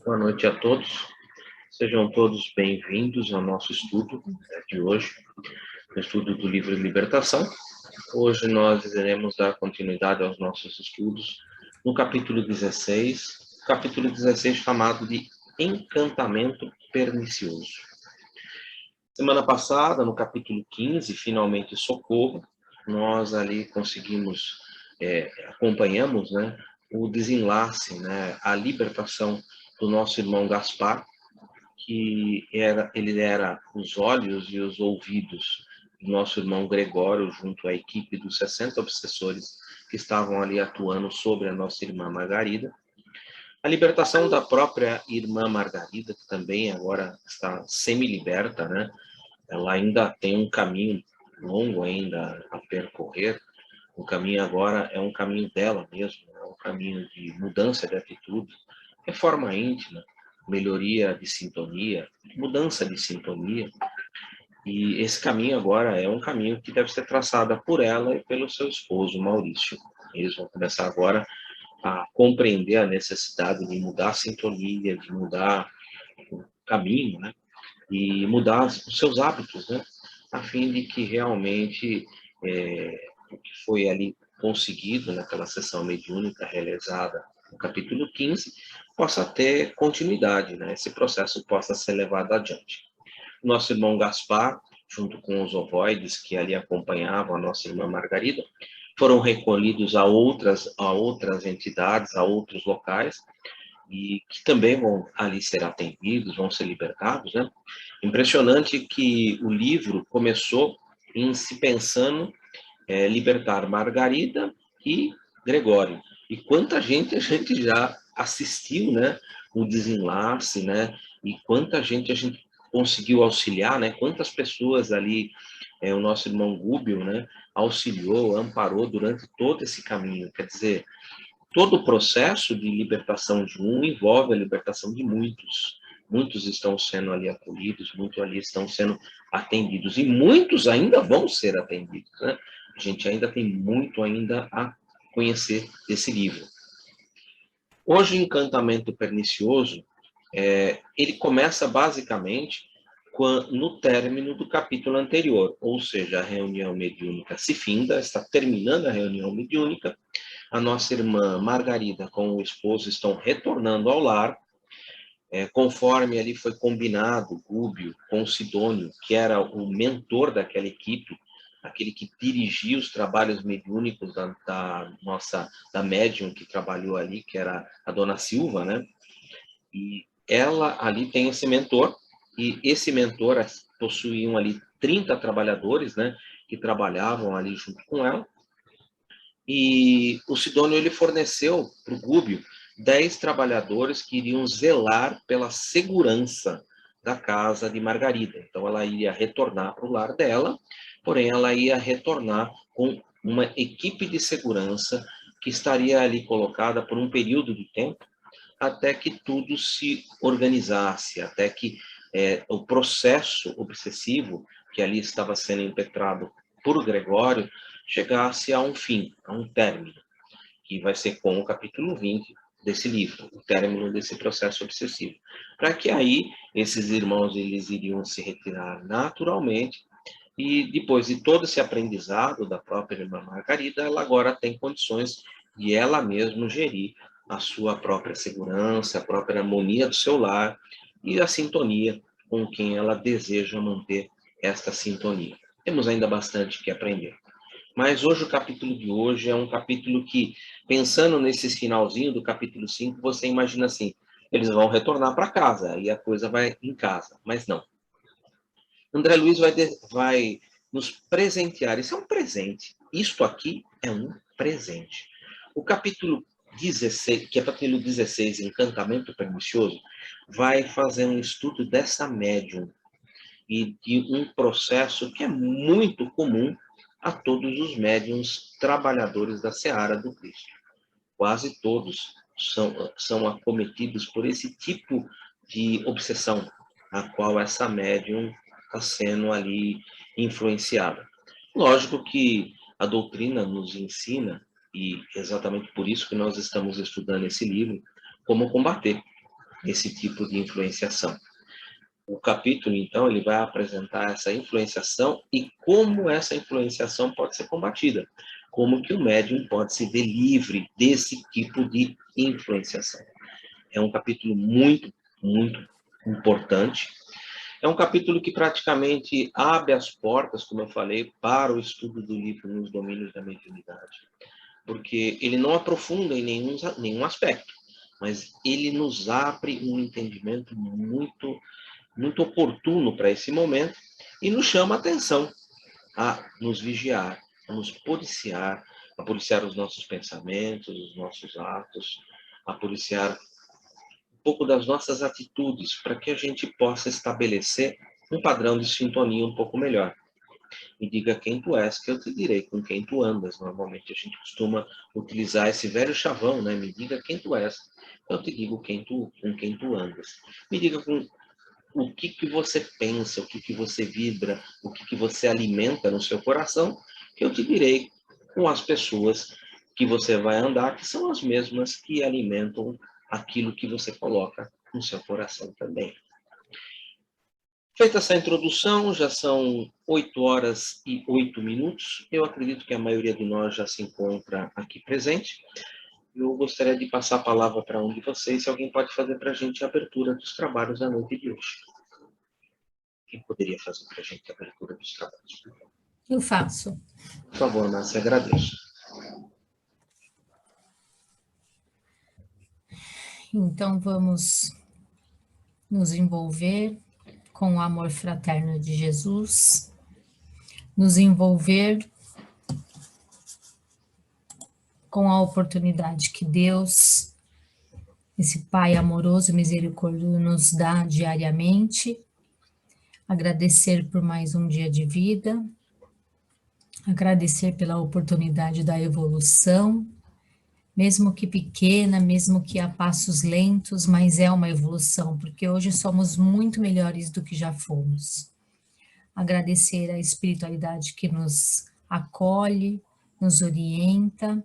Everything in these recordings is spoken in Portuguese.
Boa noite a todos. Sejam todos bem-vindos ao nosso estudo de hoje, o estudo do livro Libertação. Hoje nós iremos dar continuidade aos nossos estudos no capítulo 16 chamado de Encantamento Pernicioso. Semana passada, no capítulo 15, finalmente Socorro, nós ali conseguimos, acompanhamos, o desenlace, a libertação do nosso irmão Gaspar, que ele era os olhos e os ouvidos do nosso irmão Gregório, junto à equipe dos 60 obsessores que estavam ali atuando sobre a nossa irmã Margarida. A libertação da própria irmã Margarida, que também agora está semi-liberta, Ela ainda tem um caminho longo ainda a percorrer. O caminho agora é um caminho dela mesmo, é um caminho de mudança de atitude, reforma íntima, melhoria de sintonia, mudança de sintonia. E esse caminho agora é um caminho que deve ser traçado por ela e pelo seu esposo, Maurício. Eles vão começar agora a compreender a necessidade de mudar a sintonia, de mudar o caminho, e mudar os seus hábitos, a fim de que realmente o que foi ali conseguido naquela sessão mediúnica realizada no capítulo 15 possa ter continuidade, esse processo possa ser levado adiante. Nosso irmão Gaspar, junto com os ovoides que ali acompanhavam a nossa irmã Margarida, foram recolhidos a outras entidades, a outros locais, e que também vão ali ser atendidos, vão ser libertados, Impressionante que o livro começou em se pensando libertar Margarida e Gregório. E quanta gente a gente já assistiu, o desenlace, E quanta gente a gente conseguiu auxiliar, Quantas pessoas ali, o nosso irmão Gúbio, auxiliou, amparou durante todo esse caminho. Quer dizer, todo o processo de libertação de um envolve a libertação de muitos. Muitos estão sendo ali acolhidos, muitos ali estão sendo atendidos, e muitos ainda vão ser atendidos, A gente ainda tem muito ainda a conhecer desse livro. Hoje, o Encantamento Pernicioso, ele começa basicamente no término do capítulo anterior, ou seja, a reunião mediúnica se finda, está terminando a reunião mediúnica, a nossa irmã Margarida com o esposo estão retornando ao lar, conforme ali foi combinado, Gúbio com Sidônio, que era o mentor daquela equipe, aquele que dirigia os trabalhos mediúnicos da médium que trabalhou ali, que era a dona Silva, E ela ali tem esse mentor, e esse mentor possuíam ali 30 trabalhadores, que trabalhavam ali junto com ela. E o Sidônio ele forneceu para o Gúbio 10 trabalhadores que iriam zelar pela segurança da casa de Margarida. Então, ela ia retornar para o lar dela, porém, ela ia retornar com uma equipe de segurança que estaria ali colocada por um período de tempo, até que tudo se organizasse, até que o processo obsessivo que ali estava sendo impetrado por Gregório chegasse a um fim, a um término, que vai ser com o capítulo 20 desse livro, o término desse processo obsessivo. Para que aí esses irmãos eles iriam se retirar naturalmente, e depois de todo esse aprendizado da própria irmã Margarida, ela agora tem condições de ela mesma gerir a sua própria segurança, a própria harmonia do seu lar e a sintonia com quem ela deseja manter esta sintonia. Temos ainda bastante que aprender. Mas hoje, o capítulo de hoje é um capítulo que, pensando nesse finalzinho do capítulo 5, você imagina assim, eles vão retornar para casa e a coisa vai em casa, mas não. André Luiz vai nos presentear, isso é um presente, isto aqui é um presente. O capítulo 16, que é o capítulo 16, Encantamento Pernicioso, vai fazer um estudo dessa médium e de um processo que é muito comum a todos os médiuns trabalhadores da seara do Cristo. Quase todos são acometidos por esse tipo de obsessão, a qual essa médium está sendo ali influenciada. Lógico que a doutrina nos ensina, e exatamente por isso que nós estamos estudando esse livro, como combater. esse tipo de influenciação. O capítulo, então, ele vai apresentar essa influenciação e como essa influenciação pode ser combatida. Como que o médium pode se ver livre desse tipo de influenciação. É um capítulo muito, muito importante. É um capítulo que praticamente abre as portas, como eu falei, para o estudo do livro nos domínios da mediunidade. Porque ele não aprofunda em nenhum aspecto, mas ele nos abre um entendimento muito oportuno para esse momento e nos chama a atenção a nos vigiar, a nos policiar, a policiar os nossos pensamentos, os nossos atos, a policiar um pouco das nossas atitudes, para que a gente possa estabelecer um padrão de sintonia um pouco melhor. Me diga quem tu és, que eu te direi com quem tu andas. Normalmente a gente costuma utilizar esse velho chavão, né? Me diga quem tu és, eu te digo com quem tu andas. Me diga com o que você pensa, o que você vibra, o que você alimenta no seu coração, que eu te direi com as pessoas que você vai andar, que são as mesmas que alimentam aquilo que você coloca no seu coração também. Feita essa introdução, já são 8h08. Eu acredito que a maioria de nós já se encontra aqui presente. Eu gostaria de passar a palavra para um de vocês, se alguém pode fazer para a gente a abertura dos trabalhos da noite de hoje. Quem poderia fazer para a gente a abertura dos trabalhos? Eu faço. Por favor, Márcia, agradeço. Então, vamos nos envolver com o amor fraterno de Jesus, nos envolver com a oportunidade que Deus, esse Pai amoroso e misericordioso, nos dá diariamente, agradecer por mais um dia de vida, agradecer pela oportunidade da evolução, mesmo que pequena, mesmo que a passos lentos, mas é uma evolução, porque hoje somos muito melhores do que já fomos. Agradecer a espiritualidade que nos acolhe, nos orienta,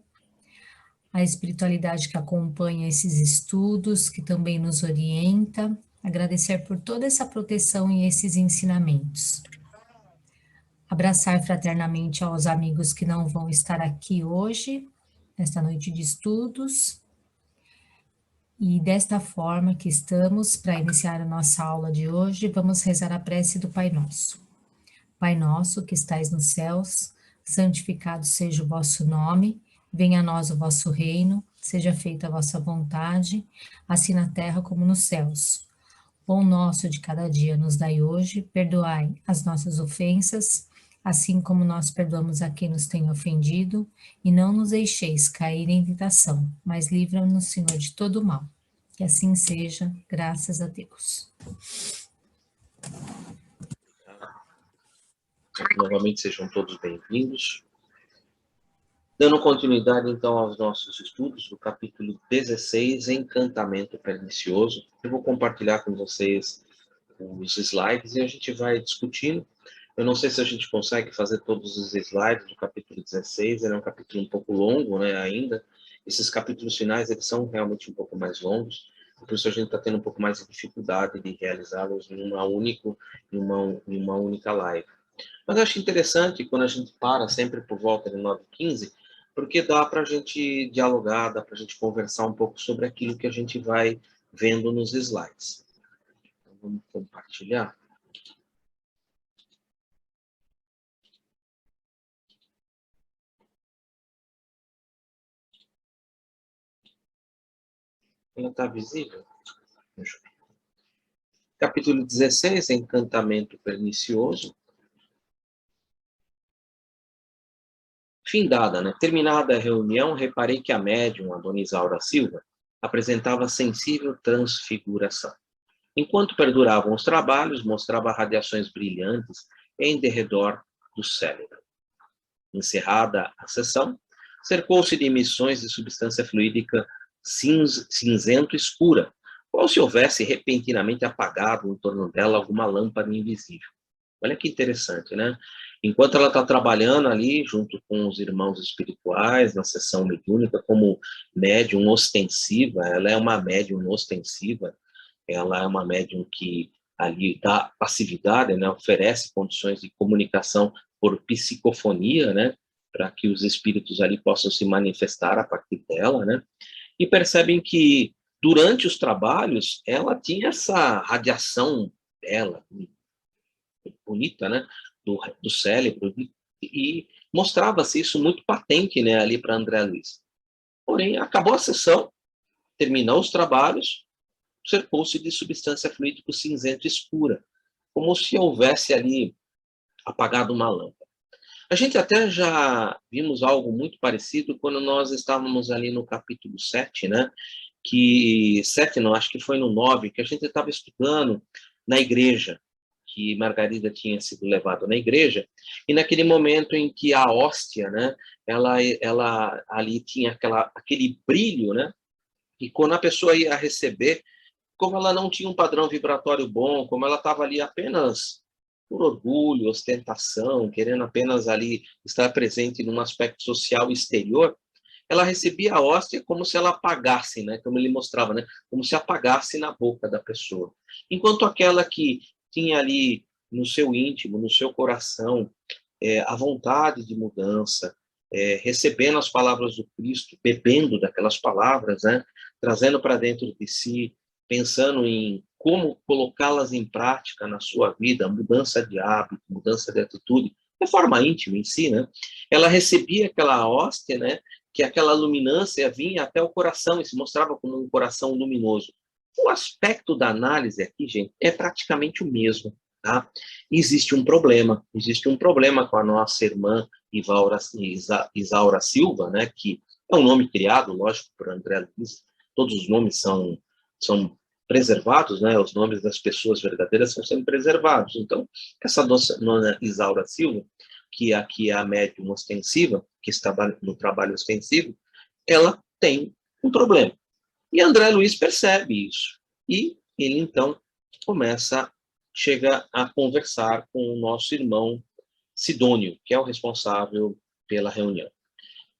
a espiritualidade que acompanha esses estudos, que também nos orienta, agradecer por toda essa proteção e esses ensinamentos. Abraçar fraternamente aos amigos que não vão estar aqui hoje, nesta noite de estudos. E desta forma que estamos, para iniciar a nossa aula de hoje, vamos rezar a prece do Pai Nosso. Pai nosso que estais nos céus, santificado seja o vosso nome, venha a nós o vosso reino, seja feita a vossa vontade, assim na terra como nos céus. Pão nosso de cada dia nos dai hoje, perdoai as nossas ofensas, assim como nós perdoamos a quem nos tem ofendido, e não nos deixeis cair em tentação, mas livra-nos, Senhor, de todo o mal. Que assim seja, graças a Deus. Novamente sejam todos bem-vindos. Dando continuidade, então, aos nossos estudos do capítulo 16, Encantamento Pernicioso. Eu vou compartilhar com vocês os slides e a gente vai discutindo. Eu não sei se a gente consegue fazer todos os slides do capítulo 16, ele é um capítulo um pouco longo, né, ainda. Esses capítulos finais, eles são realmente um pouco mais longos, por isso a gente está tendo um pouco mais de dificuldade de realizá-los em uma única live. Mas eu acho interessante quando a gente para sempre por volta de 9h15, porque dá para a gente dialogar, dá para a gente conversar um pouco sobre aquilo que a gente vai vendo nos slides. Então, vamos compartilhar. Ela está visível? Deixa eu ver. Capítulo 16, Encantamento Pernicioso. Findada, né? Terminada a reunião, reparei que a médium, a dona Isaura Silva, apresentava sensível transfiguração. Enquanto perduravam os trabalhos, mostrava radiações brilhantes em derredor do cérebro. Encerrada a sessão, cercou-se de emissões de substância fluídica cinzento escura, como se houvesse repentinamente apagado em torno dela alguma lâmpada invisível. Olha que interessante, né? Enquanto ela está trabalhando ali, junto com os irmãos espirituais, na sessão mediúnica, como médium ostensiva, ela é uma médium ostensiva, ela é uma médium que ali dá passividade, né, oferece condições de comunicação por psicofonia, né, para que os espíritos ali possam se manifestar a partir dela, né, e percebem que durante os trabalhos ela tinha essa radiação dela, bonita, né, do cérebro, e mostrava-se isso muito patente, né, ali para André Luiz. Porém, acabou a sessão, terminou os trabalhos, cercou-se de substância fluídico cinzenta escura, como se houvesse ali apagado uma lâmpada. A gente até já vimos algo muito parecido quando nós estávamos ali no capítulo 7, né? Que 7 não, acho que foi no 9, que a gente estava estudando na igreja, que Margarida tinha sido levada na igreja, e naquele momento em que a hóstia, né, ela ali tinha aquele brilho, né, e quando a pessoa ia receber, como ela não tinha um padrão vibratório bom, como ela estava ali apenas por orgulho, ostentação, querendo apenas ali estar presente num aspecto social exterior, ela recebia a hóstia como se ela apagasse, né? Como ele mostrava, né? Como se apagasse na boca da pessoa. Enquanto aquela que tinha ali no seu íntimo, no seu coração, a vontade de mudança, recebendo as palavras do Cristo, bebendo daquelas palavras, né? Trazendo para dentro de si, pensando em como colocá-las em prática na sua vida, mudança de hábito, mudança de atitude, de forma íntima em si, né? Ela recebia aquela hóstia, né? Que aquela luminância vinha até o coração e se mostrava como um coração luminoso. O aspecto da análise aqui, gente, é praticamente o mesmo, tá? Existe um problema com a nossa irmã Isaura Silva, né, que é um nome criado, lógico, por André Luiz. Todos os nomes são preservados, né? Os nomes das pessoas verdadeiras são sempre preservados. Então, essa dona Isaura Silva, que aqui é a médium ostensiva, que está no trabalho ostensivo, ela tem um problema. E André Luiz percebe isso. E ele, então, chega a conversar com o nosso irmão Sidônio, que é o responsável pela reunião.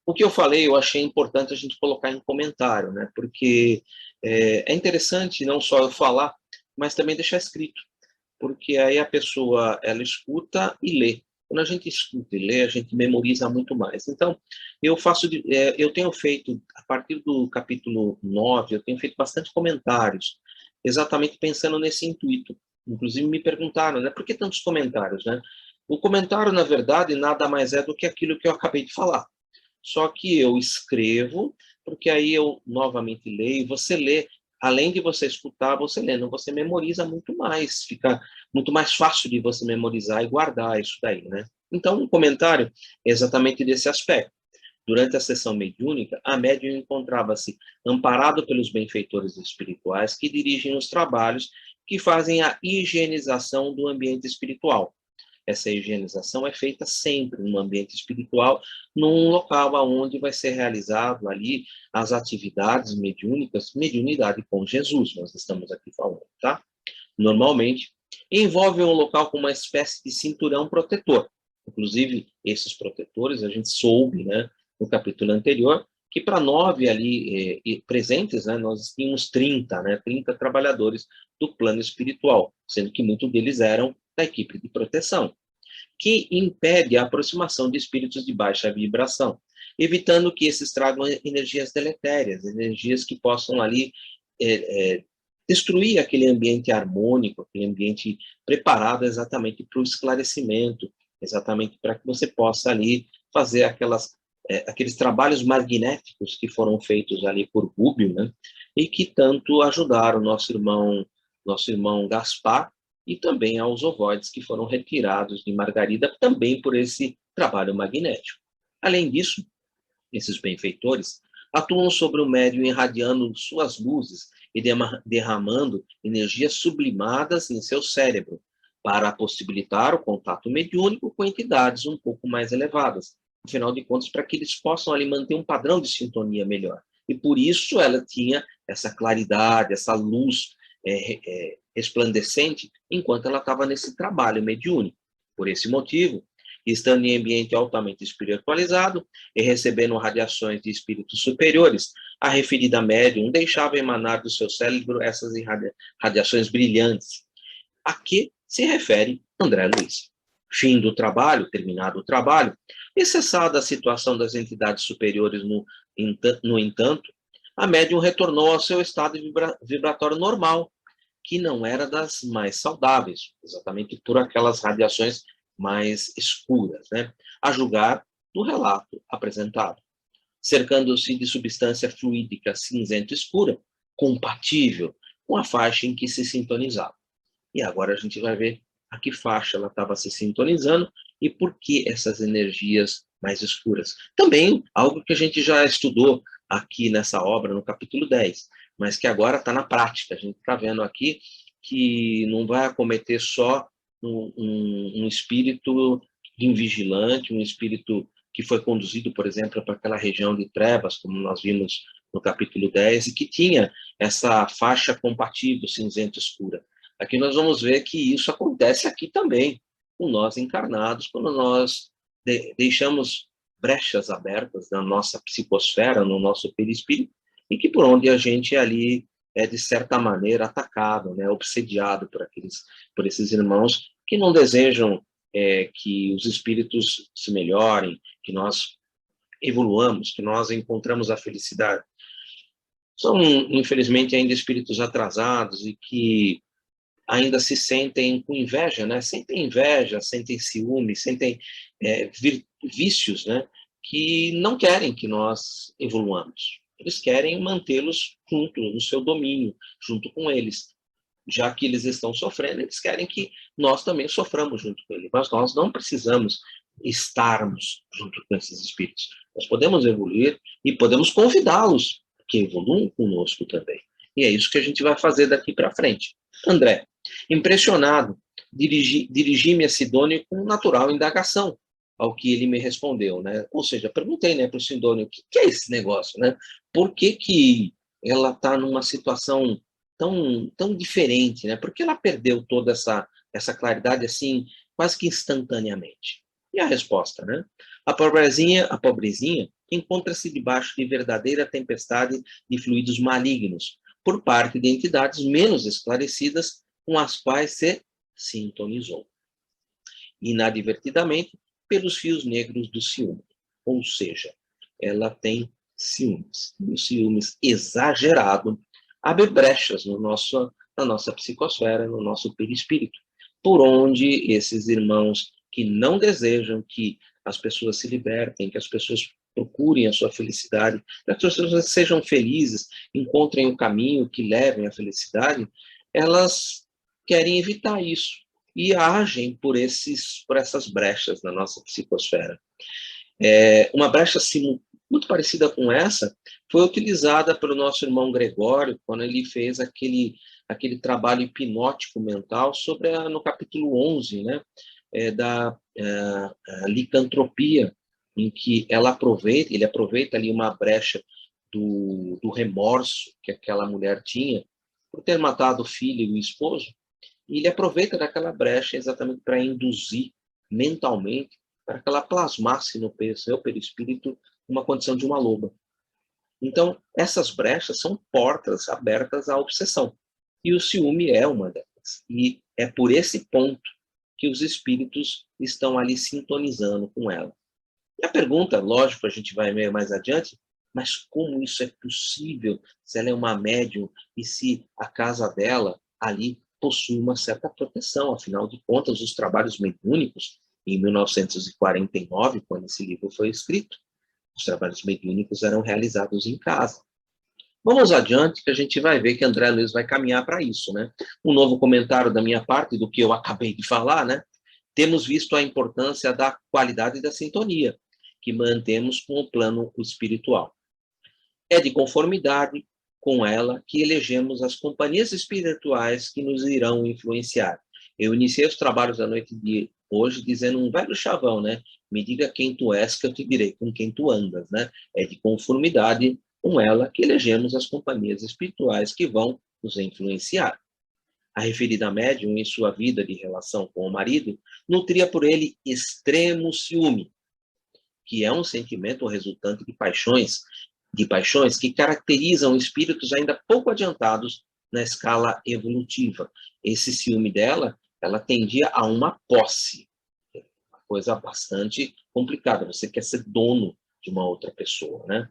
O que eu falei, eu achei importante a gente colocar em comentário, né? Porque é interessante não só eu falar, mas também deixar escrito, porque aí a pessoa, ela escuta e lê. Quando a gente escuta e lê, a gente memoriza muito mais. Então, eu tenho feito, a partir do capítulo 9, eu tenho feito bastante comentários, exatamente pensando nesse intuito. Inclusive me perguntaram, né, por que tantos comentários, né? O comentário, na verdade, nada mais é do que aquilo que eu acabei de falar. Só que eu escrevo, porque aí eu novamente leio, você lê, além de você escutar, você lendo, você memoriza muito mais, fica muito mais fácil de você memorizar e guardar isso daí, né? Então, um comentário é exatamente desse aspecto. Durante a sessão mediúnica, a médium encontrava-se amparado pelos benfeitores espirituais que dirigem os trabalhos que fazem a higienização do ambiente espiritual. Essa higienização é feita sempre no ambiente espiritual, num local onde vai ser realizado ali as atividades mediúnicas, mediunidade com Jesus, nós estamos aqui falando, tá? Normalmente, envolve um local com uma espécie de cinturão protetor. Inclusive, esses protetores, a gente soube, né, no capítulo anterior, que para 9 ali presentes, né, nós tínhamos 30, né, 30 trabalhadores do plano espiritual, sendo que muitos deles eram da equipe de proteção, que impede a aproximação de espíritos de baixa vibração, evitando que esses tragam energias deletérias, energias que possam ali destruir aquele ambiente harmônico, aquele ambiente preparado exatamente para o esclarecimento, exatamente para que você possa ali fazer aqueles trabalhos magnéticos que foram feitos ali por Rubio, né, e que tanto ajudaram nosso irmão Gaspar, e também aos ovoides que foram retirados de Margarida, também por esse trabalho magnético. Além disso, esses benfeitores atuam sobre o médium irradiando suas luzes e derramando energias sublimadas em seu cérebro, para possibilitar o contato mediúnico com entidades um pouco mais elevadas, afinal de contas, para que eles possam ali manter um padrão de sintonia melhor. E por isso ela tinha essa claridade, essa luz resplandecente, enquanto ela estava nesse trabalho mediúnico. Por esse motivo, estando em ambiente altamente espiritualizado e recebendo radiações de espíritos superiores, A referida médium deixava emanar do seu cérebro essas radiações brilhantes, a que se refere André Luiz. Fim do trabalho, terminado o trabalho, e cessada a situação das entidades superiores no entanto, a médium retornou ao seu estado vibratório normal, que não era das mais saudáveis, exatamente por aquelas radiações mais escuras, né? A julgar do relato apresentado. Cercando-se de substância fluídica cinzenta escura, compatível com a faixa em que se sintonizava. E agora a gente vai ver a que faixa ela estava se sintonizando e por que essas energias mais escuras. Também algo que a gente já estudou aqui nessa obra, no capítulo 10, mas que agora está na prática. A gente está vendo aqui que não vai acometer só um espírito invigilante, um espírito que foi conduzido, por exemplo, para aquela região de trevas, como nós vimos no capítulo 10, e que tinha essa faixa compatível cinzenta escura. Aqui nós vamos ver que isso acontece aqui também, com nós encarnados, quando nós deixamos brechas abertas na nossa psicosfera, no nosso perispírito, e que por onde a gente ali é, de certa maneira, atacado, né, obsediado por esses irmãos que não desejam que os espíritos se melhorem, que nós evoluamos, que nós encontramos a felicidade. São, infelizmente, ainda espíritos atrasados e que ainda se sentem com inveja, né? Sentem inveja, sentem ciúme, sentem vícios, né? Que não querem que nós evoluamos. Eles querem mantê-los junto, no seu domínio, junto com eles. Já que eles estão sofrendo, eles querem que nós também soframos junto com eles. Mas nós não precisamos estarmos junto com esses espíritos. Nós podemos evoluir e podemos convidá-los que evoluam conosco também. E é isso que a gente vai fazer daqui para frente. André, impressionado, dirigi-me a Sidônio com natural indagação, ao que ele me respondeu, né? Ou seja, perguntei, né, para o Sidônio, o que é esse negócio, né? Por que ela está numa situação tão diferente, né? Por que ela perdeu toda essa claridade assim, quase que instantaneamente? E a resposta, né? A pobrezinha encontra-se debaixo de verdadeira tempestade de fluidos malignos, por parte de entidades menos esclarecidas com as quais se sintonizou. Inadvertidamente, pelos fios negros do ciúme. Ou seja, ela tem ciúmes. E o ciúmes exagerado abre brechas na nossa psicosfera, no nosso perispírito, por onde esses irmãos que não desejam que as pessoas se libertem, que as pessoas procurem a sua felicidade, que as pessoas sejam felizes, encontrem um caminho que levem à felicidade, elas querem evitar isso e agem por essas brechas na nossa psicosfera. Uma brecha assim, muito parecida com essa foi utilizada pelo nosso irmão Gregório quando ele fez aquele trabalho hipnótico mental no capítulo 11, né, da licantropia, em que ele aproveita ali uma brecha do remorso que aquela mulher tinha por ter matado o filho e o esposo, e ele aproveita daquela brecha exatamente para induzir mentalmente, para que ela plasmasse no seu perispírito uma condição de uma loba. Então, essas brechas são portas abertas à obsessão, e o ciúme é uma delas. E é por esse ponto que os espíritos estão ali sintonizando com ela. E a pergunta, lógico, a gente vai ver mais adiante, mas como isso é possível se ela é uma médium e se a casa dela ali possui uma certa proteção? Afinal de contas, os trabalhos mediúnicos, em 1949, quando esse livro foi escrito, os trabalhos mediúnicos eram realizados em casa. Vamos adiante, que a gente vai ver que André Luiz vai caminhar para isso, né? Um novo comentário da minha parte, do que eu acabei de falar, né? Temos visto a importância da qualidade da sintonia que mantemos com o plano espiritual. É de conformidade com ela que elegemos as companhias espirituais que nos irão influenciar. Eu iniciei os trabalhos da noite de hoje dizendo um velho chavão, né? Me diga quem tu és, que eu te direi com quem tu andas, né? É de conformidade com ela que elegemos as companhias espirituais que vão nos influenciar. A referida médium, em sua vida de relação com o marido, nutria por ele extremo ciúme, que é um sentimento resultante de paixões de paixões que caracterizam espíritos ainda pouco adiantados na escala evolutiva. Esse ciúme dela, ela tendia a uma posse, uma coisa bastante complicada. Você quer ser dono de uma outra pessoa, né?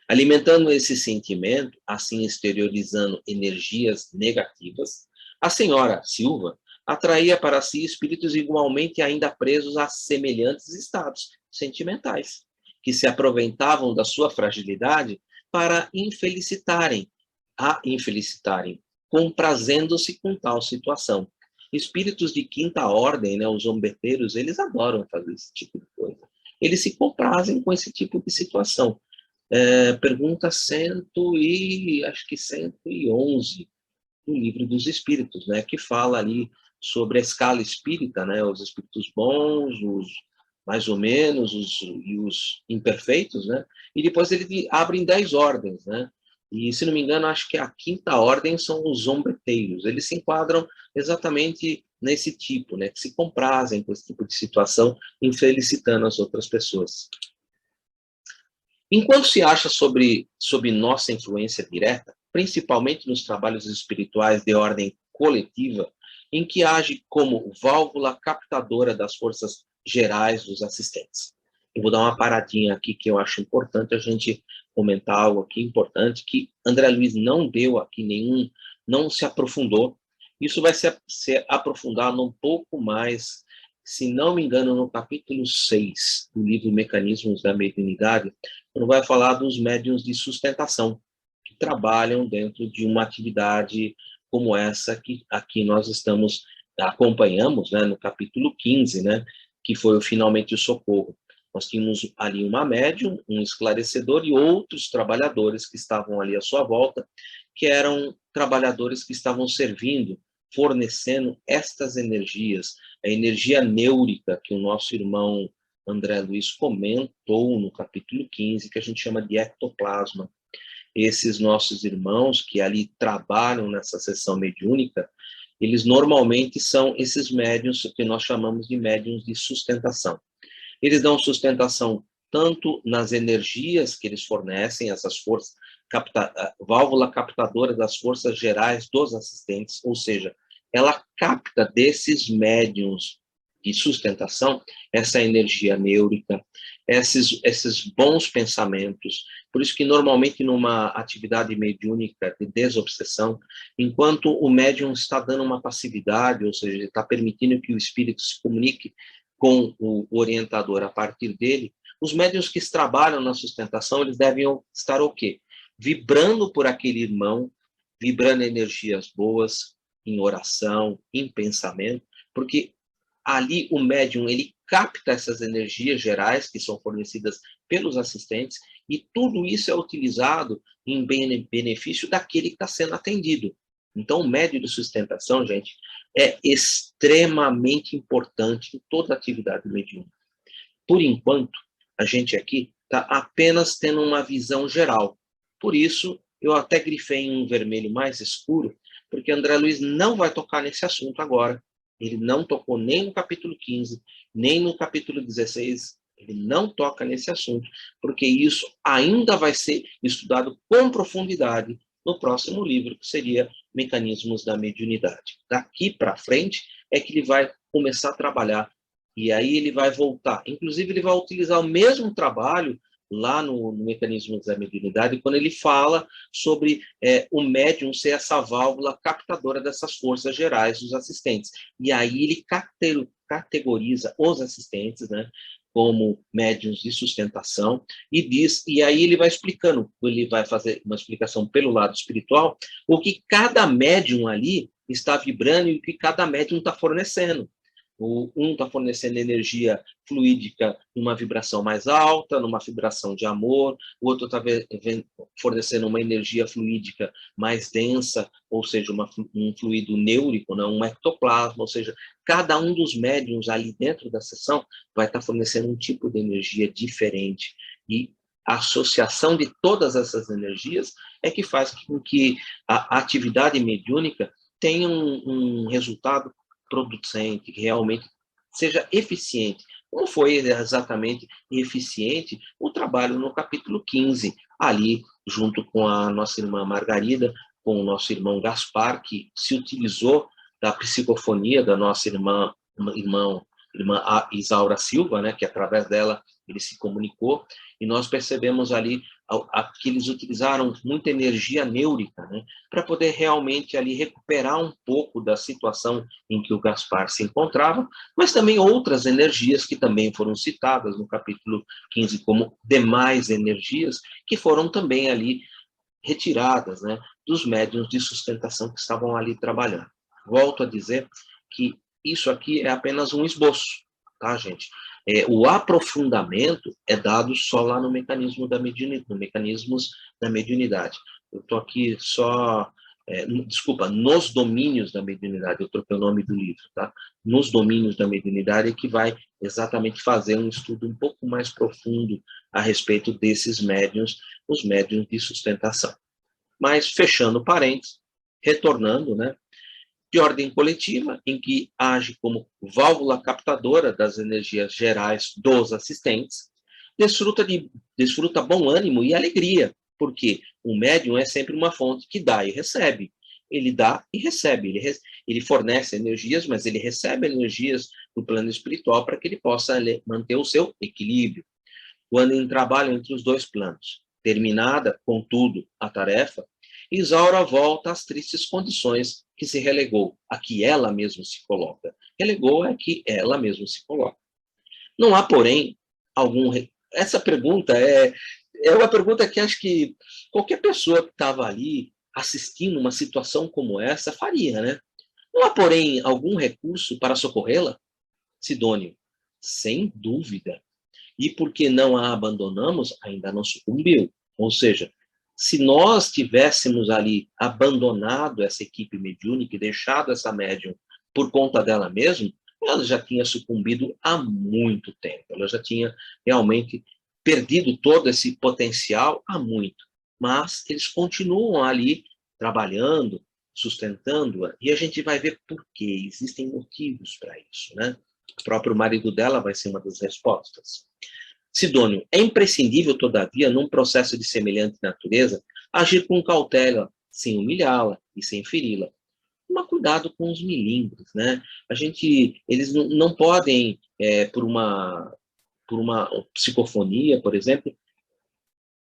Alimentando esse sentimento, assim exteriorizando energias negativas, a senhora Silva atraía para si espíritos igualmente ainda presos a semelhantes estados sentimentais, que se aproveitavam da sua fragilidade para a infelicitarem, comprazendo-se com tal situação. Espíritos de quinta ordem, né, os zombeteiros, eles adoram fazer esse tipo de coisa. Eles se comprazem com esse tipo de situação. Pergunta 111 do Livro dos Espíritos, né, que fala ali sobre a escala espírita, né, os espíritos bons, os mais ou menos, e os imperfeitos, né, e depois ele abre em 10 ordens, né, e se não me engano, acho que a quinta ordem são os zombeteiros. Eles se enquadram exatamente nesse tipo, né, que se comprazem com esse tipo de situação, infelicitando as outras pessoas. Enquanto se acha sob nossa influência direta, principalmente nos trabalhos espirituais de ordem coletiva, em que age como válvula captadora das forças gerais dos assistentes. Eu vou dar uma paradinha aqui que eu acho importante a gente comentar algo aqui importante, que André Luiz não deu aqui não se aprofundou. Isso vai se aprofundado um pouco mais, se não me engano, no capítulo 6 do livro Mecanismos da Mediunidade, quando vai falar dos médiuns de sustentação, que trabalham dentro de uma atividade como essa que aqui nós acompanhamos, né, no capítulo 15, né, que foi finalmente o socorro. Nós tínhamos ali uma médium, um esclarecedor e outros trabalhadores que estavam ali à sua volta, que eram trabalhadores que estavam servindo, fornecendo estas energias, a energia neurica que o nosso irmão André Luiz comentou no capítulo 15, que a gente chama de ectoplasma. Esses nossos irmãos que ali trabalham nessa sessão mediúnica, eles normalmente são esses médiuns que nós chamamos de médiuns de sustentação. Eles dão sustentação tanto nas energias que eles fornecem, essas forças, válvula captadora das forças gerais dos assistentes, ou seja, ela capta desses médiuns de sustentação essa energia neurica, esses bons pensamentos. Por isso que normalmente numa atividade mediúnica de desobsessão, enquanto o médium está dando uma passividade, ou seja, está permitindo que o espírito se comunique com o orientador a partir dele, os médiuns que trabalham na sustentação, eles devem estar o quê? Vibrando por aquele irmão, vibrando energias boas, em oração, em pensamento, porque ali o médium, ele capta essas energias gerais que são fornecidas pelos assistentes e tudo isso é utilizado em benefício daquele que está sendo atendido. Então, o médium de sustentação, gente, é extremamente importante em toda atividade mediúnica. Por enquanto, a gente aqui está apenas tendo uma visão geral. Por isso, eu até grifei em um vermelho mais escuro, porque André Luiz não vai tocar nesse assunto agora. Ele não tocou nem no capítulo 15, nem no capítulo 16, ele não toca nesse assunto, porque isso ainda vai ser estudado com profundidade no próximo livro, que seria Mecanismos da Mediunidade. Daqui para frente é que ele vai começar a trabalhar, e aí ele vai voltar. Inclusive, ele vai utilizar o mesmo trabalho lá no Mecanismos da Mediunidade, quando ele fala sobre o médium ser essa válvula captadora dessas forças gerais dos assistentes. E aí ele categoriza os assistentes, né, como médiuns de sustentação, e aí ele vai explicando, ele vai fazer uma explicação pelo lado espiritual, o que cada médium ali está vibrando e o que cada médium está fornecendo. Um está fornecendo energia fluídica numa vibração mais alta, numa vibração de amor, o outro está fornecendo uma energia fluídica mais densa, ou seja, um fluido neurico, né? Um ectoplasma, ou seja, cada um dos médiums ali dentro da sessão vai estar fornecendo um tipo de energia diferente. E a associação de todas essas energias é que faz com que a atividade mediúnica tenha um resultado producente, que realmente seja eficiente. Como foi exatamente eficiente o trabalho no capítulo 15, ali junto com a nossa irmã Margarida, com o nosso irmão Gaspar, que se utilizou da psicofonia da nossa irmã Isaura Silva, né, que através dela ele se comunicou, e nós percebemos ali que eles utilizaram muita energia neurica, né, para poder realmente ali recuperar um pouco da situação em que o Gaspar se encontrava, mas também outras energias que também foram citadas no capítulo 15 como demais energias, que foram também ali retiradas, né, dos médiuns de sustentação que estavam ali trabalhando. Volto a dizer que isso aqui é apenas um esboço, tá, gente? O aprofundamento é dado só lá no mecanismo da mediunidade, no mecanismos da mediunidade. Eu estou aqui só, desculpa, nos domínios da mediunidade, eu troquei o nome do livro, tá? Nos domínios da mediunidade é que vai exatamente fazer um estudo um pouco mais profundo a respeito desses médiuns, os médiuns de sustentação. Mas, fechando parênteses, retornando, né, de ordem coletiva, em que age como válvula captadora das energias gerais dos assistentes, desfruta bom ânimo e alegria, porque o médium é sempre uma fonte que dá e recebe. Ele dá e recebe, ele fornece energias, mas ele recebe energias do plano espiritual para que ele possa manter o seu equilíbrio. Quando em trabalho entre os dois planos, terminada, contudo, a tarefa, Isaura volta às tristes condições que se relegou, a que ela mesma se coloca. Relegou é que ela mesma se coloca. Não há, porém, algum... Essa pergunta é uma pergunta que acho que qualquer pessoa que estava ali assistindo uma situação como essa faria, né? Não há, porém, algum recurso para socorrê-la? Sidônio, sem dúvida. E porque não a abandonamos, ainda não sucumbiu. Ou seja, se nós tivéssemos ali abandonado essa equipe mediúnica e deixado essa médium por conta dela mesma, ela já tinha sucumbido há muito tempo. Ela já tinha realmente perdido todo esse potencial há muito. Mas eles continuam ali trabalhando, sustentando-a, e a gente vai ver por quê. Existem motivos para isso, né? O próprio marido dela vai ser uma das respostas. Sidônio, é imprescindível, todavia, num processo de semelhante natureza, agir com cautela, sem humilhá-la e sem feri-la. Tomar cuidado com os milímetros, né? Eles não podem, por uma psicofonia, por exemplo,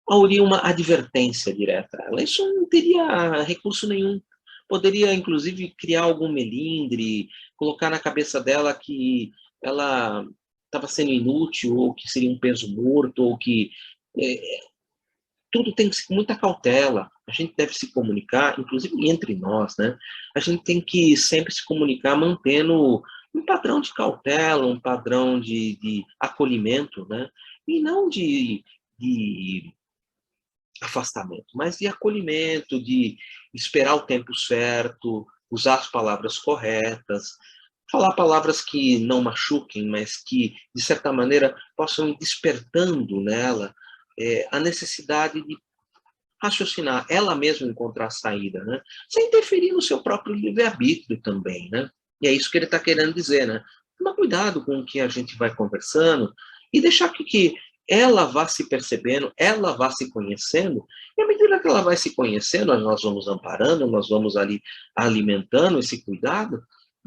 aurir uma advertência direta a ela. Isso não teria recurso nenhum. Poderia, inclusive, criar algum melindre, colocar na cabeça dela que ela estava sendo inútil, ou que seria um peso morto, ou que... tudo tem que ser com muita cautela. A gente deve se comunicar, inclusive entre nós, né? A gente tem que sempre se comunicar mantendo um padrão de cautela, um padrão de acolhimento, né? E não de afastamento, mas de acolhimento, de esperar o tempo certo, usar as palavras corretas, falar palavras que não machuquem, mas que, de certa maneira, possam ir despertando nela a necessidade de raciocinar, ela mesma encontrar a saída, né? Sem interferir no seu próprio livre-arbítrio também, né? E é isso que ele está querendo dizer, né? Tomar cuidado com o que a gente vai conversando e deixar que ela vá se percebendo, ela vá se conhecendo, e à medida que ela vai se conhecendo, nós vamos amparando, nós vamos ali alimentando esse cuidado,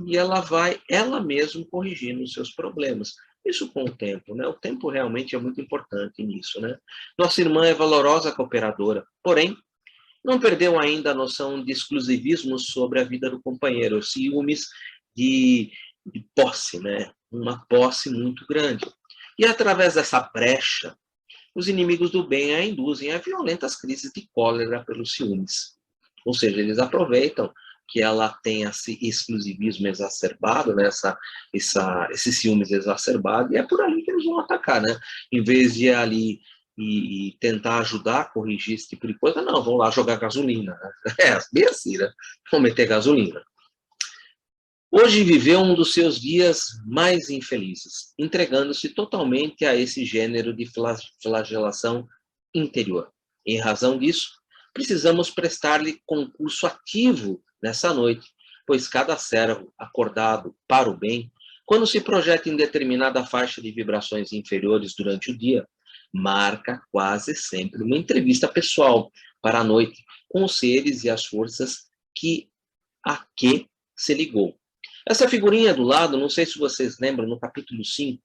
e ela vai, ela mesma, corrigindo os seus problemas. Isso com o tempo, né? O tempo realmente é muito importante nisso, né? Nossa irmã é valorosa cooperadora, porém, não perdeu ainda a noção de exclusivismo sobre a vida do companheiro, ciúmes de posse, né? Uma posse muito grande. E através dessa brecha, os inimigos do bem a induzem a violentas crises de cólera pelos ciúmes. Ou seja, eles aproveitam que ela tem esse exclusivismo exacerbado, né? Esse ciúmes exacerbado, e é por ali que eles vão atacar, né? Em vez de ir ali e tentar ajudar a corrigir esse tipo de coisa, não, vão lá jogar gasolina. Né? Bem assim, né? Vão meter gasolina. Hoje viveu um dos seus dias mais infelizes, entregando-se totalmente a esse gênero de flagelação interior. Em razão disso, precisamos prestar-lhe concurso ativo nessa noite, pois cada servo acordado para o bem, quando se projeta em determinada faixa de vibrações inferiores durante o dia, marca quase sempre uma entrevista pessoal para a noite com os seres e as forças a que se ligou. Essa figurinha do lado, não sei se vocês lembram, no capítulo 5,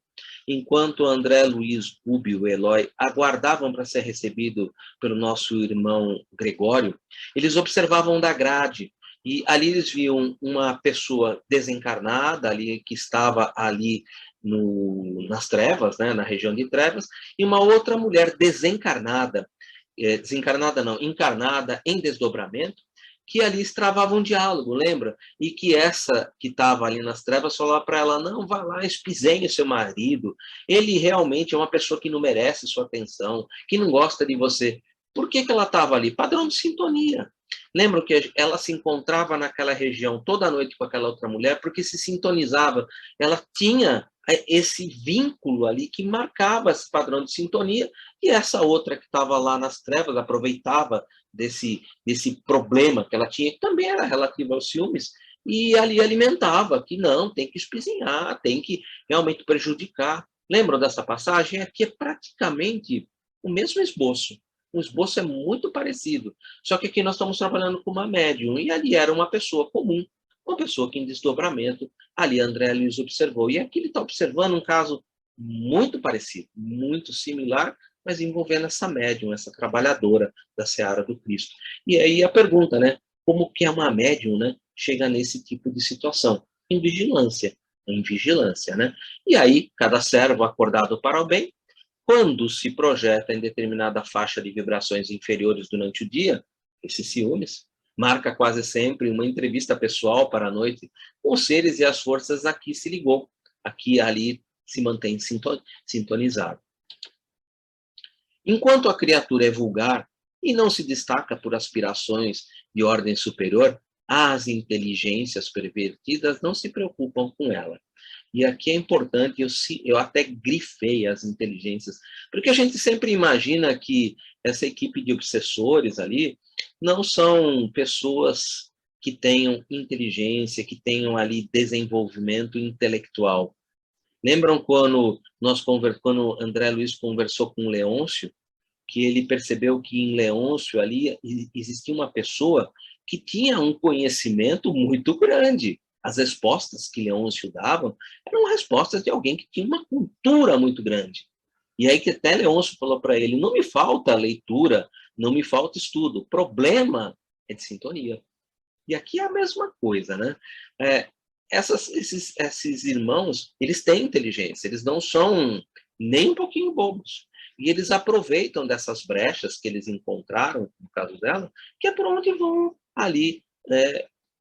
enquanto André, Luiz, Rubio e Eloy aguardavam para ser recebido pelo nosso irmão Gregório, eles observavam da grade, e ali eles viam uma pessoa desencarnada, ali que estava ali nas trevas, né, na região de trevas, e uma outra mulher desencarnada, desencarnada não, encarnada em desdobramento, que ali travava um diálogo, lembra? E que essa que estava ali nas trevas falava para ela, não, vá lá, espizenhe seu marido, ele realmente é uma pessoa que não merece sua atenção, que não gosta de você. Por que ela estava ali? Padrão de sintonia. Lembram que ela se encontrava naquela região toda noite com aquela outra mulher porque se sintonizava. Ela tinha esse vínculo ali que marcava esse padrão de sintonia, e essa outra que estava lá nas trevas aproveitava desse problema que ela tinha, que também era relativo aos ciúmes, e ali alimentava, que não, tem que espizinhar, tem que realmente prejudicar. Lembram dessa passagem? Aqui é praticamente o mesmo esboço. O esboço é muito parecido, só que aqui nós estamos trabalhando com uma médium, e ali era uma pessoa comum, uma pessoa que em desdobramento, ali André Luiz observou. E aqui ele está observando um caso muito parecido, muito similar, mas envolvendo essa médium, essa trabalhadora da seara do Cristo. E aí a pergunta, né? Como que uma médium, né, chega nesse tipo de situação? Em vigilância, né? E aí, cada servo acordado para o bem, quando se projeta em determinada faixa de vibrações inferiores durante o dia, esses ciúmes, marca quase sempre uma entrevista pessoal para a noite com os seres e as forças a que se ligou, aqui ali se mantém sintonizado. Enquanto a criatura é vulgar e não se destaca por aspirações de ordem superior, as inteligências pervertidas não se preocupam com ela. E aqui é importante, eu até grifei as inteligências, porque a gente sempre imagina que essa equipe de obsessores ali não são pessoas que tenham inteligência, que tenham ali desenvolvimento intelectual. Lembram quando André Luiz conversou com Leôncio, que ele percebeu que em Leôncio ali existia uma pessoa que tinha um conhecimento muito grande. As respostas que Leôncio dava eram respostas de alguém que tinha uma cultura muito grande. E aí que até Leôncio falou para ele, não me falta leitura, não me falta estudo, o problema é de sintonia. E aqui é a mesma coisa, né? Esses irmãos, eles têm inteligência, eles não são nem um pouquinho bobos. E eles aproveitam dessas brechas que eles encontraram, no caso dela, que é por onde vão ali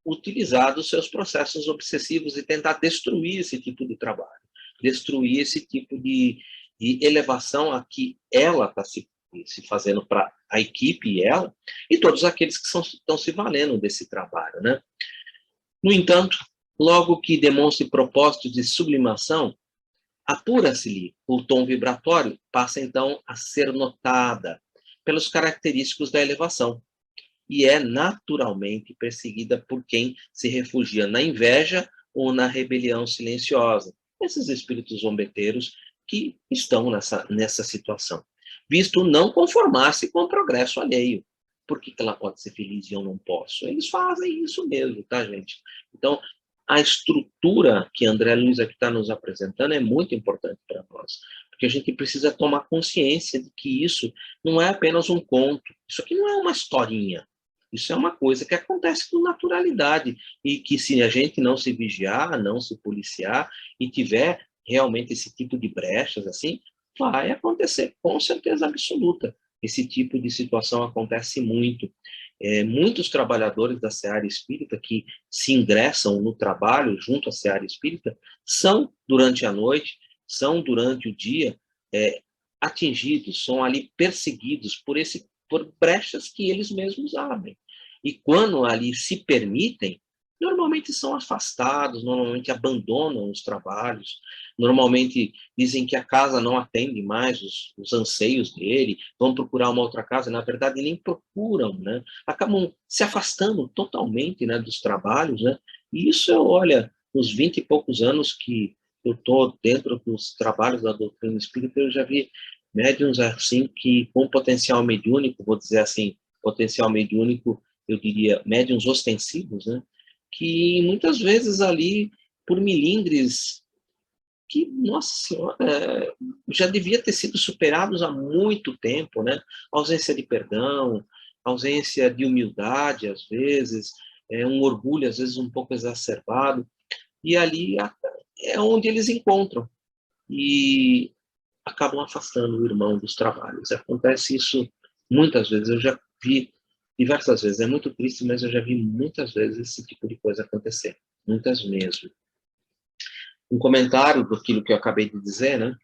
utilizar os seus processos obsessivos e tentar destruir esse tipo de trabalho, destruir esse tipo de elevação a que ela está se fazendo para a equipe e ela, e todos aqueles que estão se valendo desse trabalho, né? No entanto, logo que demonstre propósitos de sublimação, apura-se-lhe o tom vibratório, passa então a ser notada pelos característicos da elevação e é naturalmente perseguida por quem se refugia na inveja ou na rebelião silenciosa. Esses espíritos zombeteiros que estão nessa situação. Visto não conformar-se com o progresso alheio. Por que ela pode ser feliz e eu não posso? Eles fazem isso mesmo, tá, gente? Então, a estrutura que André Luiz aqui está nos apresentando é muito importante para nós, porque a gente precisa tomar consciência de que isso não é apenas um conto, isso aqui não é uma historinha, isso é uma coisa que acontece com naturalidade e que se a gente não se vigiar, não se policiar e tiver realmente esse tipo de brechas assim, vai acontecer com certeza absoluta. Esse tipo de situação acontece muito. Muitos trabalhadores da seara espírita que se ingressam no trabalho junto à seara espírita são, durante a noite, são, durante o dia, atingidos, são ali perseguidos por brechas que eles mesmos abrem. E quando ali se permitem, normalmente são afastados, normalmente abandonam os trabalhos, normalmente dizem que a casa não atende mais os anseios dele, vão procurar uma outra casa, na verdade nem procuram, né? Acabam se afastando totalmente, né, dos trabalhos, né? E isso, olha, nos 20 e poucos anos que eu estou dentro dos trabalhos da doutrina espírita, eu já vi Médiuns, assim, que com potencial mediúnico, vou dizer assim, potencial mediúnico, eu diria médiuns ostensivos, né? Que muitas vezes ali, por milindres, que, nossa senhora, já devia ter sido superados há muito tempo, né? Ausência de perdão, ausência de humildade, às vezes, um orgulho, às vezes, um pouco exacerbado, e ali é onde eles encontram. E acabam afastando o irmão dos trabalhos. Acontece isso muitas vezes, eu já vi diversas vezes, é muito triste, mas eu já vi muitas vezes esse tipo de coisa acontecer, muitas mesmo. Um comentário daquilo que eu acabei de dizer, né?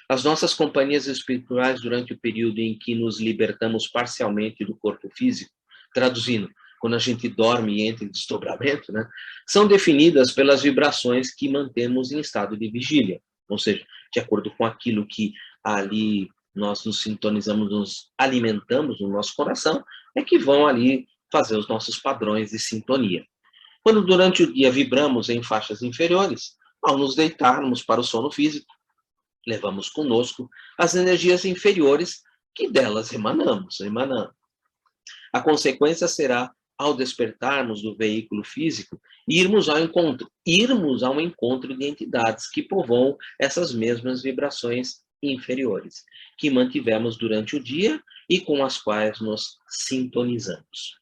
As nossas companhias espirituais durante o período em que nos libertamos parcialmente do corpo físico, traduzindo, quando a gente dorme e entra em desdobramento, né, são definidas pelas vibrações que mantemos em estado de vigília, ou seja, de acordo com aquilo que ali nós nos sintonizamos, nos alimentamos no nosso coração, é que vão ali fazer os nossos padrões de sintonia. Quando durante o dia vibramos em faixas inferiores, ao nos deitarmos para o sono físico, levamos conosco as energias inferiores que delas emanamos. A consequência será, ao despertarmos do veículo físico, irmos ao encontro de entidades que povoam essas mesmas vibrações inferiores, que mantivemos durante o dia e com as quais nos sintonizamos.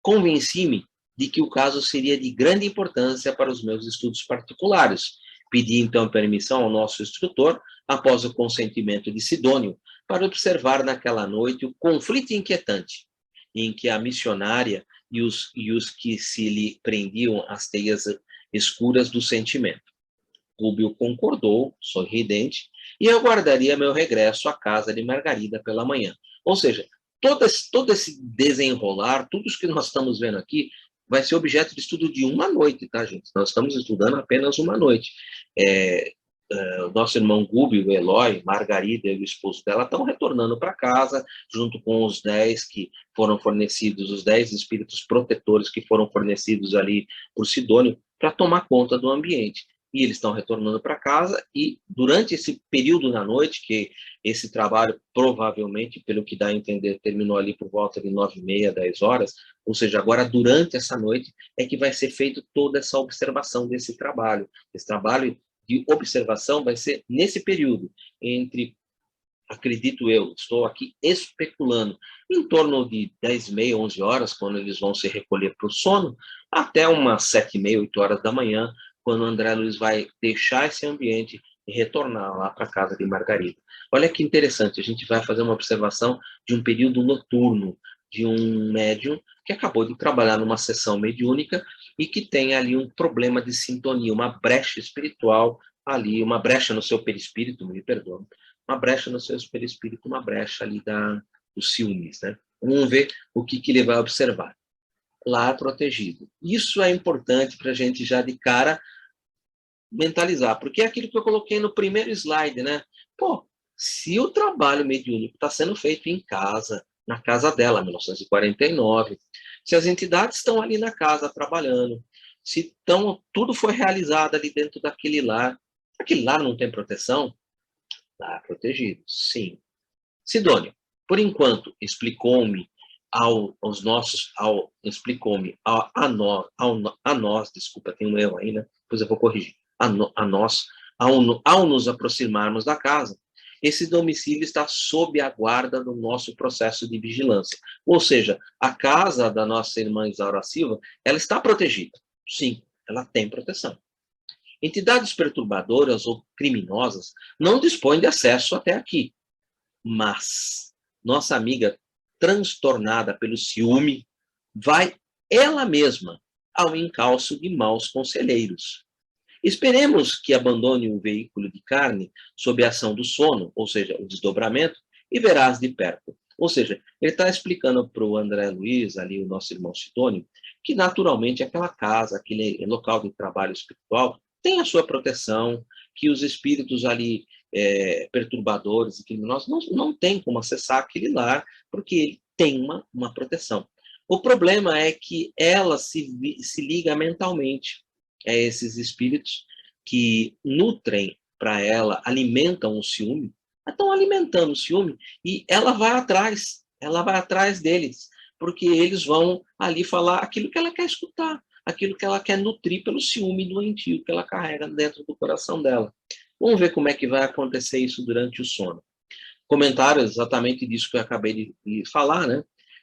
Convenci-me de que o caso seria de grande importância para os meus estudos particulares. Pedi então permissão ao nosso instrutor, após o consentimento de Sidônio, para observar naquela noite o conflito inquietante em que a missionária e os que se lhe prendiam às teias escuras do sentimento. Rubio concordou, sorridente, e aguardaria meu regresso à casa de Margarida pela manhã. Ou seja, todo esse desenrolar, tudo isso que nós estamos vendo aqui, vai ser objeto de estudo de uma noite, tá, gente? Nós estamos estudando apenas uma noite. O nosso irmão Gúbio, o Eloy, Margarida e o esposo dela estão retornando para casa, junto com os 10 que foram fornecidos, os 10 espíritos protetores que foram fornecidos ali por Sidônio, para tomar conta do ambiente. E eles estão retornando para casa, e durante esse período da noite, que esse trabalho provavelmente, pelo que dá a entender, terminou ali por volta de 9h30, 10 horas, ou seja, agora durante essa noite é que vai ser feito toda essa observação desse trabalho. Esse trabalho de observação vai ser nesse período, entre, acredito eu, estou aqui especulando, em torno de 10h30, 11 horas, quando eles vão se recolher para o sono, até umas 7h30, 8 horas da manhã, quando o André Luiz vai deixar esse ambiente e retornar lá para a casa de Margarida. Olha que interessante, a gente vai fazer uma observação de um período noturno, de um médium que acabou de trabalhar numa sessão mediúnica e que tem ali um problema de sintonia, uma brecha espiritual ali, uma brecha no seu perispírito, me perdoa, uma brecha no seu perispírito, uma brecha ali dos ciúmes, né? Vamos ver o que ele vai observar. Lar protegido. Isso é importante para a gente já de cara mentalizar, porque é aquilo que eu coloquei no primeiro slide, né? Pô, se o trabalho mediúnico está sendo feito em casa, na casa dela, 1949, se as entidades estão ali na casa trabalhando, se tudo foi realizado ali dentro daquele lar, aquele lar não tem proteção? Lar protegido, sim. Sidônio, por enquanto, explicou-me a nós, desculpa, tem um erro aí, né? Depois eu vou corrigir. A nós, ao nos aproximarmos da casa, esse domicílio está sob a guarda do nosso processo de vigilância. Ou seja, a casa da nossa irmã Isaura Silva, ela está protegida. Sim, ela tem proteção. Entidades perturbadoras ou criminosas não dispõem de acesso até aqui. Mas nossa amiga, transtornada pelo ciúme, vai ela mesma ao encalço de maus conselheiros. Esperemos que abandone o veículo de carne sob a ação do sono, ou seja, o desdobramento, e verás de perto. Ou seja, ele está explicando para o André Luiz, ali o nosso irmão Sidônio, que naturalmente aquela casa, aquele local de trabalho espiritual, tem a sua proteção, que os espíritos ali perturbadores e criminosos não tem como acessar aquele lar, porque ele tem uma proteção. O problema é que ela se liga mentalmente a esses espíritos que nutrem para ela, alimentam o ciúme, Estão alimentando o ciúme e ela vai atrás deles, porque eles vão ali falar aquilo que ela quer escutar, aquilo que ela quer nutrir pelo ciúme doentio que ela carrega dentro do coração dela. Vamos ver como é que vai acontecer isso durante o sono. Comentário exatamente disso que eu acabei de falar, né?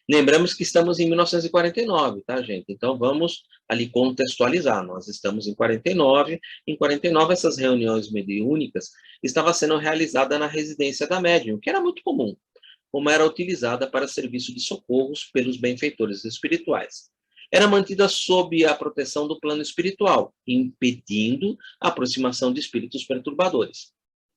Lembramos que estamos em 1949, tá, gente? Então, vamos ali contextualizar. Nós estamos em 49. Em 49, essas reuniões mediúnicas estavam sendo realizadas na residência da médium, que era muito comum, como era utilizada para serviço de socorros pelos benfeitores espirituais. Era mantida sob a proteção do plano espiritual, impedindo a aproximação de espíritos perturbadores.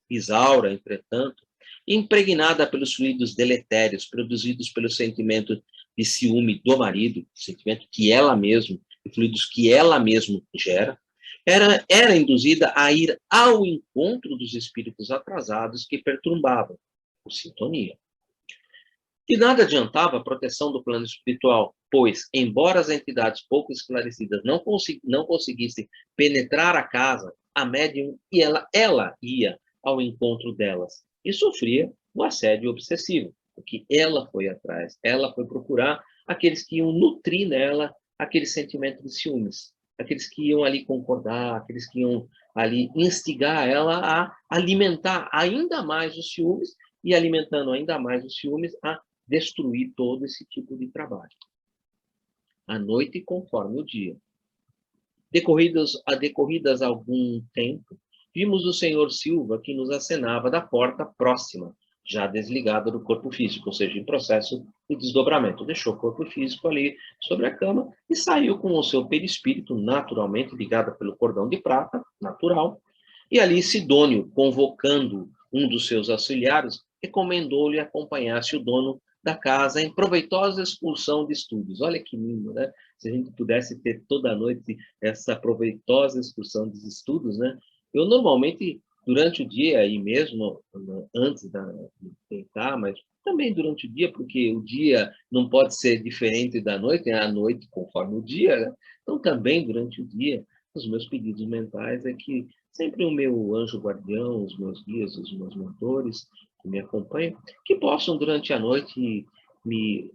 Isaura, entretanto, impregnada pelos fluidos deletérios produzidos pelo sentimento de ciúme do marido, sentimento que ela mesma, fluidos que ela mesma gera, era induzida a ir ao encontro dos espíritos atrasados que perturbavam a sintonia. De nada adiantava a proteção do plano espiritual, pois, embora as entidades pouco esclarecidas não conseguissem penetrar a casa, a médium e ela ia ao encontro delas e sofria o assédio obsessivo, porque ela foi atrás, ela foi procurar aqueles que iam nutrir nela aquele sentimento de ciúmes, aqueles que iam ali concordar, aqueles que iam ali instigar ela a alimentar ainda mais os ciúmes e alimentando ainda mais os ciúmes a destruir todo esse tipo de trabalho. À noite, conforme o dia. Decorridas algum tempo, vimos o senhor Silva que nos acenava da porta próxima, já desligada do corpo físico, ou seja, em processo de desdobramento. Deixou o corpo físico ali sobre a cama e saiu com o seu perispírito, naturalmente ligado pelo cordão de prata, natural, e ali Sidônio, convocando um dos seus auxiliares, recomendou-lhe acompanhasse o dono da casa em proveitosa expulsão de estudos. Olha que lindo, né? Se a gente pudesse ter toda a noite essa proveitosa excursão dos estudos, né? Eu normalmente, durante o dia, e mesmo antes de deitar, mas também durante o dia, porque o dia não pode ser diferente da noite, é a noite conforme o dia, né? Então também durante o dia, os meus pedidos mentais é que sempre o meu anjo guardião, os meus guias, os meus mentores que me acompanham, que possam durante a noite me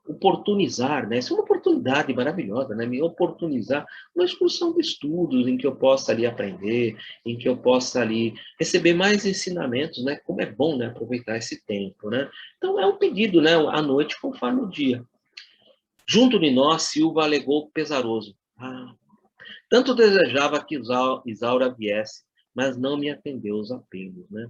oportunizar, né? Isso é uma oportunidade maravilhosa, né? Me oportunizar uma excursão de estudos em que eu possa ali aprender, em que eu possa ali receber mais ensinamentos, né? Como é bom, né? Aproveitar esse tempo, né? Então é um pedido, né? À noite conforme o dia. Junto de nós, Silva alegou pesaroso. Tanto desejava que Isaura viesse, mas não me atendeu os apelos, né?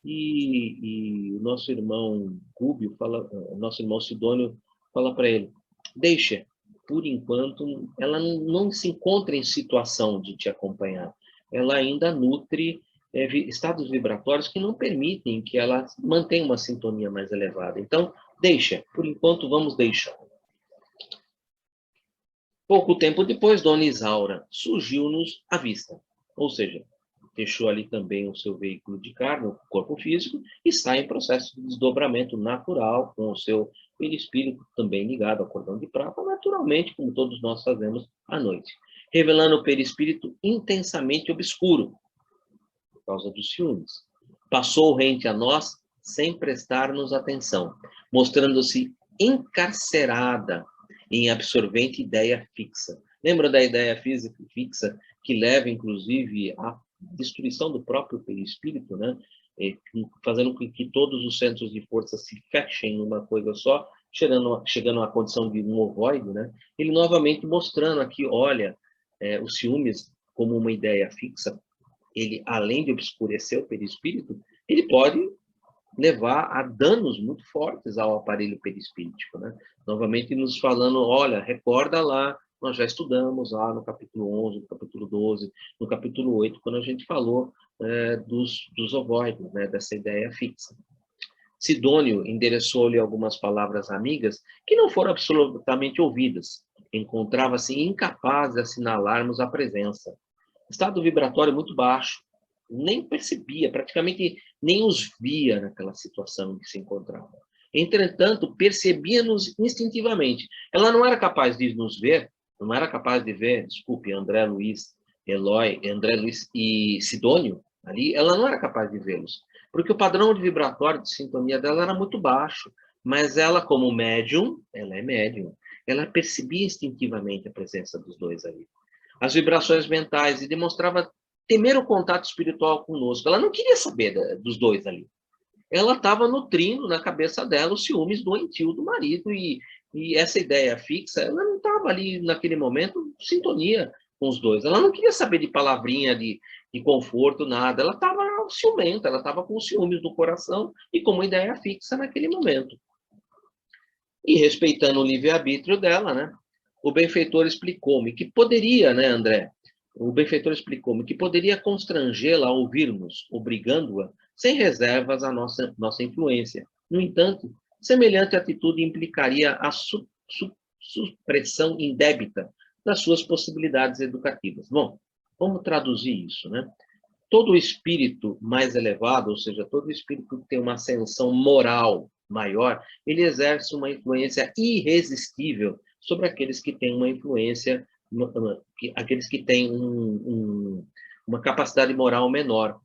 E o nosso irmão Rubio o nosso irmão Sidônio fala para ele, deixa, por enquanto, ela não se encontra em situação de te acompanhar. Ela ainda nutre estados vibratórios que não permitem que ela mantenha uma sintonia mais elevada. Então, deixa, por enquanto vamos deixar. Pouco tempo depois, Dona Isaura surgiu-nos à vista, ou seja, deixou ali também o seu veículo de carne, o corpo físico, e está em processo de desdobramento natural, com o seu perispírito também ligado ao cordão de prata, naturalmente, como todos nós fazemos à noite, revelando o perispírito intensamente obscuro, por causa dos ciúmes. Passou rente a nós sem prestar-nos atenção, mostrando-se encarcerada em absorvente ideia fixa. Lembra da ideia física fixa que leva, inclusive, à destruição do próprio perispírito, né? Fazendo com que todos os centros de força se fechem numa coisa só, chegando à condição de um ovoide, né? Ele novamente mostrando aqui, olha, os ciúmes como uma ideia fixa, ele, além de obscurecer o perispírito, ele pode levar a danos muito fortes ao aparelho perispíritico, né? Novamente nos falando, olha, recorda lá, nós já estudamos lá no capítulo 11, no capítulo 12, no capítulo 8, quando a gente falou dos ovoides, né, dessa ideia fixa. Sidônio endereçou-lhe algumas palavras amigas que não foram absolutamente ouvidas. Encontrava-se incapaz de assinalarmos a presença. Estado vibratório muito baixo, nem percebia, praticamente nem os via naquela situação em que se encontrava. Entretanto, percebia-nos instintivamente. Ela não era capaz de nos ver, não era capaz de ver, desculpe, André Luiz e Sidônio, ali, ela não era capaz de vê-los, Porque o padrão de vibratório de sintonia dela era muito baixo, mas ela, como médium, ela é médium, ela percebia instintivamente a presença dos dois ali. As vibrações mentais, e demonstrava temer o contato espiritual conosco. Ela não queria saber dos dois ali. Ela estava nutrindo na cabeça dela os ciúmes doentio do marido, e essa ideia fixa, ela não estava ali, naquele momento, em sintonia com os dois. Ela não queria saber de palavrinha de conforto, nada. Ela estava ciumenta, ela estava com os ciúmes do coração e com uma ideia fixa naquele momento. E respeitando o livre-arbítrio dela, né? O benfeitor explicou-me que poderia, né, André? O benfeitor explicou-me que poderia constrangê-la a ouvir-nos, obrigando-a sem reservas à nossa influência. No entanto, semelhante atitude implicaria a supressão indébita das suas possibilidades educativas. Bom, vamos traduzir isso, né? Todo espírito mais elevado, ou seja, todo espírito que tem uma ascensão moral maior, ele exerce uma influência irresistível sobre aqueles que têm uma influência, aqueles que têm uma capacidade moral menor.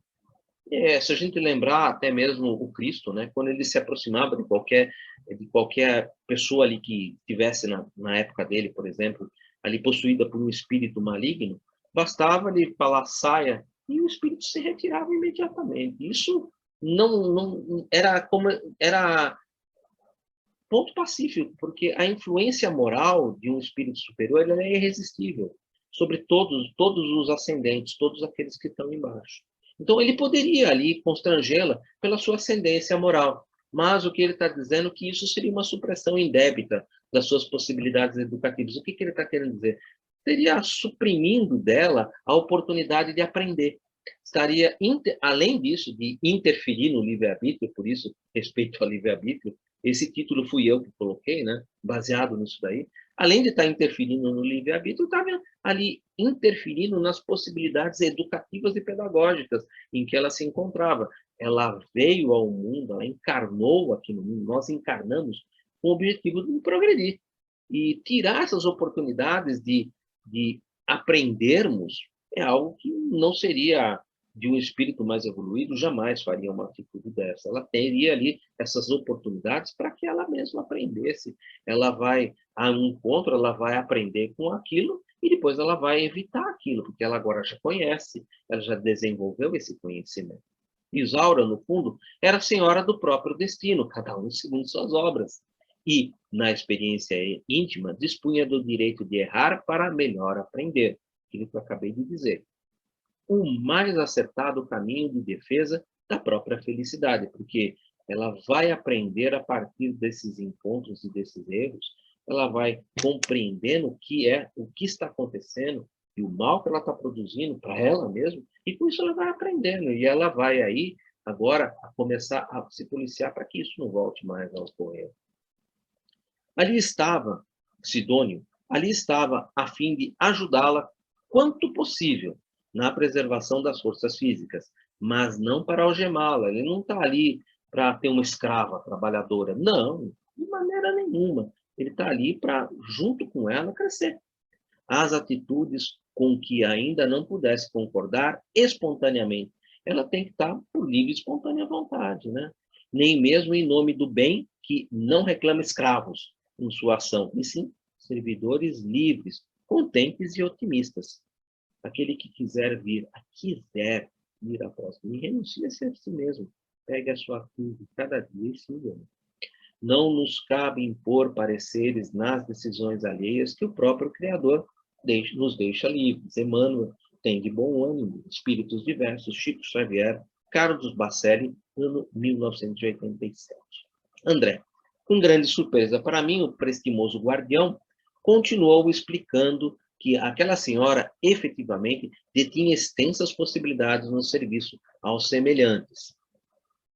Se a gente lembrar até mesmo o Cristo, né, quando ele se aproximava de qualquer pessoa ali que tivesse na época dele, por exemplo, ali possuída por um espírito maligno, bastava ele falar saia e o espírito se retirava imediatamente. Isso não era ponto pacífico, porque a influência moral de um espírito superior ela é irresistível sobre todos os ascendentes, todos aqueles que estão embaixo. Então, ele poderia ali constrangê-la pela sua ascendência moral, mas o que ele está dizendo é que isso seria uma supressão indébita das suas possibilidades educativas. O que ele está querendo dizer? Estaria suprimindo dela a oportunidade de aprender. Estaria, além disso, de interferir no livre-arbítrio, por isso, respeito ao livre-arbítrio, esse título fui eu que coloquei, né? Baseado nisso daí. Além de estar interferindo no livre-arbítrio, estava ali interferindo nas possibilidades educativas e pedagógicas em que ela se encontrava. Ela veio ao mundo, ela encarnou aqui no mundo, nós encarnamos com o objetivo de progredir. E tirar essas oportunidades de aprendermos é algo que não seria de um espírito mais evoluído, jamais faria uma atitude dessa. Ela teria ali essas oportunidades para que ela mesma aprendesse. Ela vai a um encontro, ela vai aprender com aquilo e depois ela vai evitar aquilo, porque ela agora já conhece, ela já desenvolveu esse conhecimento. Isaura, no fundo, era a senhora do próprio destino, cada um segundo suas obras. E, na experiência íntima, dispunha do direito de errar para melhor aprender. Aquilo que eu acabei de dizer. O mais acertado caminho de defesa da própria felicidade, porque ela vai aprender a partir desses encontros e desses erros, ela vai compreendendo o que está acontecendo e o mal que ela está produzindo para ela mesma, e com isso ela vai aprendendo, e ela vai aí, agora, a começar a se policiar para que isso não volte mais a ocorrer. Ali estava Sidônio, ali estava a fim de ajudá-la quanto possível na preservação das forças físicas, mas não para algemá-la. Ele não está ali para ter uma escrava trabalhadora. Não, de maneira nenhuma. Ele está ali para, junto com ela, crescer. As atitudes com que ainda não pudesse concordar espontaneamente, ela tem que estar por livre e espontânea vontade, né? Nem mesmo em nome do bem que não reclama escravos em sua ação, e sim servidores livres, contentes e otimistas. Aquele que quiser vir após mim, renuncie a si mesmo, pegue a sua cruz cada dia e siga. Não nos cabe impor pareceres nas decisões alheias que o próprio Criador nos deixa livres. Emmanuel tem de bom ânimo, espíritos diversos, Chico Xavier, Carlos Bacelli, ano 1987. André, com grande surpresa para mim, o prestimoso guardião continuou explicando que aquela senhora efetivamente detinha extensas possibilidades no serviço aos semelhantes.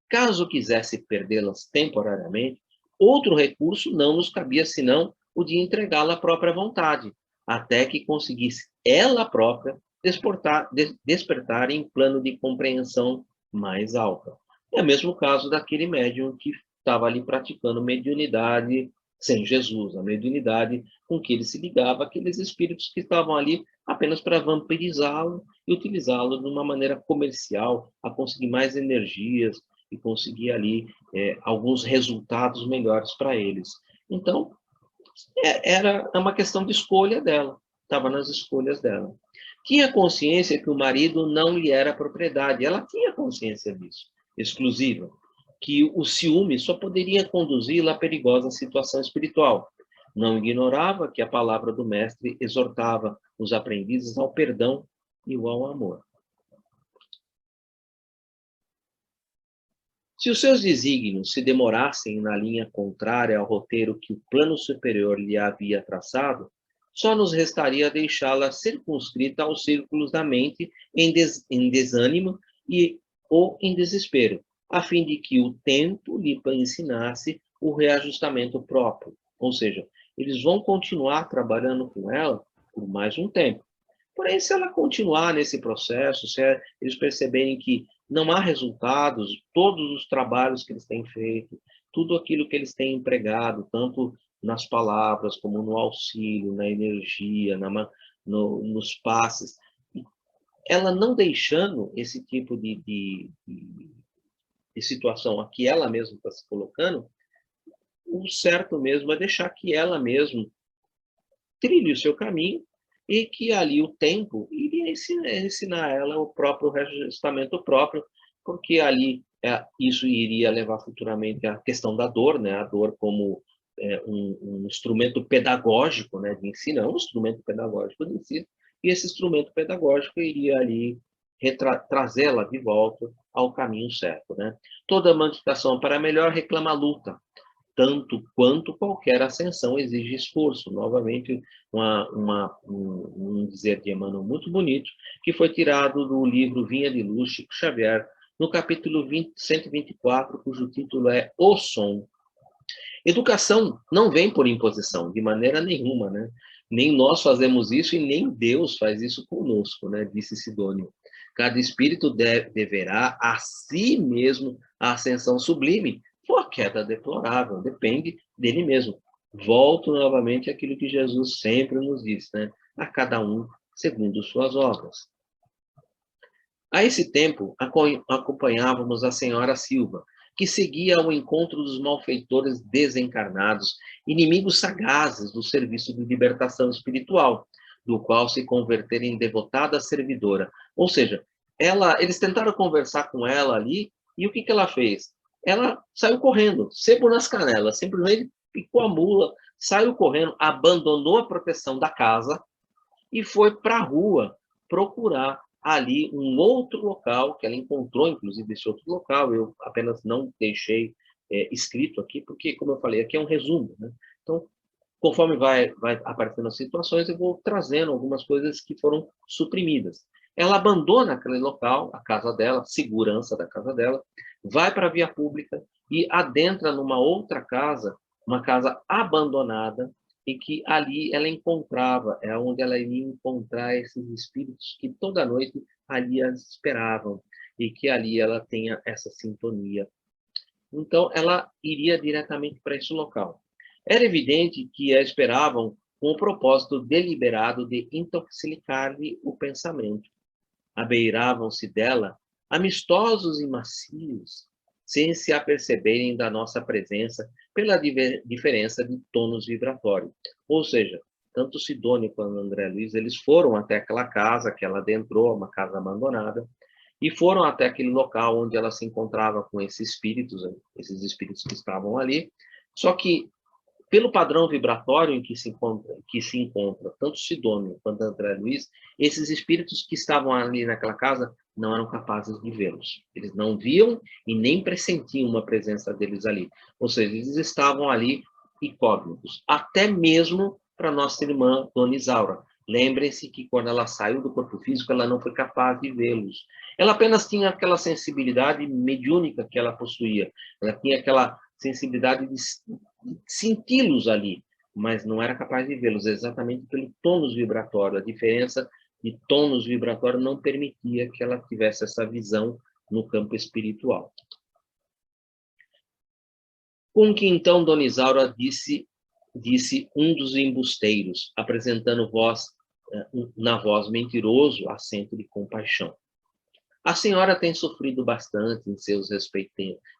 Caso quisesse perdê-las temporariamente, outro recurso não nos cabia senão o de entregá-la à própria vontade, até que conseguisse ela própria despertar em plano de compreensão mais alta. É o mesmo caso daquele médium que estava ali praticando mediunidade sem Jesus, a mediunidade com que ele se ligava àqueles espíritos que estavam ali apenas para vampirizá-lo e utilizá-lo de uma maneira comercial, a conseguir mais energias e conseguir ali alguns resultados melhores para eles. Então, era uma questão de escolha dela, estava nas escolhas dela. Tinha consciência que o marido não lhe era propriedade, ela tinha consciência disso, exclusiva, que o ciúme só poderia conduzi-la a perigosa situação espiritual. Não ignorava que a palavra do mestre exortava os aprendizes ao perdão e ao amor. Se os seus desígnios se demorassem na linha contrária ao roteiro que o plano superior lhe havia traçado, só nos restaria deixá-la circunscrita aos círculos da mente em desânimo ou em desespero, a fim de que o tempo lhe ensinasse o reajustamento próprio. Ou seja, eles vão continuar trabalhando com ela por mais um tempo. Porém, se ela continuar nesse processo, se eles perceberem que não há resultados, todos os trabalhos que eles têm feito, tudo aquilo que eles têm empregado, tanto nas palavras, como no auxílio, na energia, nos passes, ela não deixando esse tipo de situação a que ela mesma está se colocando, o certo mesmo é deixar que ela mesma trilhe o seu caminho e que ali o tempo iria ensinar ela o próprio reajustamento próprio, porque ali isso iria levar futuramente à questão da dor, né? A dor como um instrumento pedagógico, né, de ensino, é um instrumento pedagógico de ensino, e esse instrumento pedagógico iria ali trazê-la de volta ao caminho certo, né? Toda modificação para melhor reclama a luta, tanto quanto qualquer ascensão exige esforço. Novamente, um dizer de Emmanuel muito bonito, que foi tirado do livro Vinha de Luz, Chico Xavier, no capítulo 124, cujo título é O Som. Educação não vem por imposição, de maneira nenhuma, né? Nem nós fazemos isso e nem Deus faz isso conosco, né? Disse Sidônio. Cada espírito deverá a si mesmo a ascensão sublime, ou a queda deplorável, depende dele mesmo. Volto novamente àquilo que Jesus sempre nos diz, né? A cada um segundo suas obras. A esse tempo, acompanhávamos a senhora Silva, que seguia ao encontro dos malfeitores desencarnados, inimigos sagazes do serviço de libertação espiritual, do qual se converteram em devotada servidora. Ou seja, eles tentaram conversar com ela ali, e o que ela fez? Ela saiu correndo, sebo nas canelas, simplesmente picou a mula, saiu correndo, abandonou a proteção da casa e foi para a rua procurar ali um outro local, que ela encontrou, inclusive, esse outro local, eu apenas não deixei escrito aqui, porque, como eu falei, aqui é um resumo, né? Então, conforme vai aparecendo as situações, eu vou trazendo algumas coisas que foram suprimidas. Ela abandona aquele local, a casa dela, segurança da casa dela, vai para a via pública e adentra numa outra casa, uma casa abandonada, e que ali ela encontrava, é onde ela iria encontrar esses espíritos que toda noite ali as esperavam, e que ali ela tenha essa sintonia. Então, ela iria diretamente para esse local. Era evidente que a esperavam com o propósito deliberado de intoxicar-lhe o pensamento. Abeiravam-se dela, amistosos e macios, sem se aperceberem da nossa presença pela diferença de tônus vibratórios. Ou seja, tanto Sidônio quanto André Luiz, eles foram até aquela casa que ela adentrou, uma casa abandonada, e foram até aquele local onde ela se encontrava com esses espíritos que estavam ali, só que pelo padrão vibratório em que se encontra tanto Sidônio quanto André Luiz, esses espíritos que estavam ali naquela casa não eram capazes de vê-los. Eles não viam e nem pressentiam uma presença deles ali. Ou seja, eles estavam ali incógnitos, até mesmo para nossa irmã Dona Isaura. Lembrem-se que quando ela saiu do corpo físico, ela não foi capaz de vê-los. Ela apenas tinha aquela sensibilidade mediúnica que ela possuía. Ela tinha aquela sensibilidade de senti-los ali, mas não era capaz de vê-los, exatamente pelo tônus vibratório. A diferença de tônus vibratório não permitia que ela tivesse essa visão no campo espiritual. Com que então Dona Isaura disse um dos embusteiros, apresentando na voz mentiroso acento de compaixão. A senhora tem sofrido bastante em seus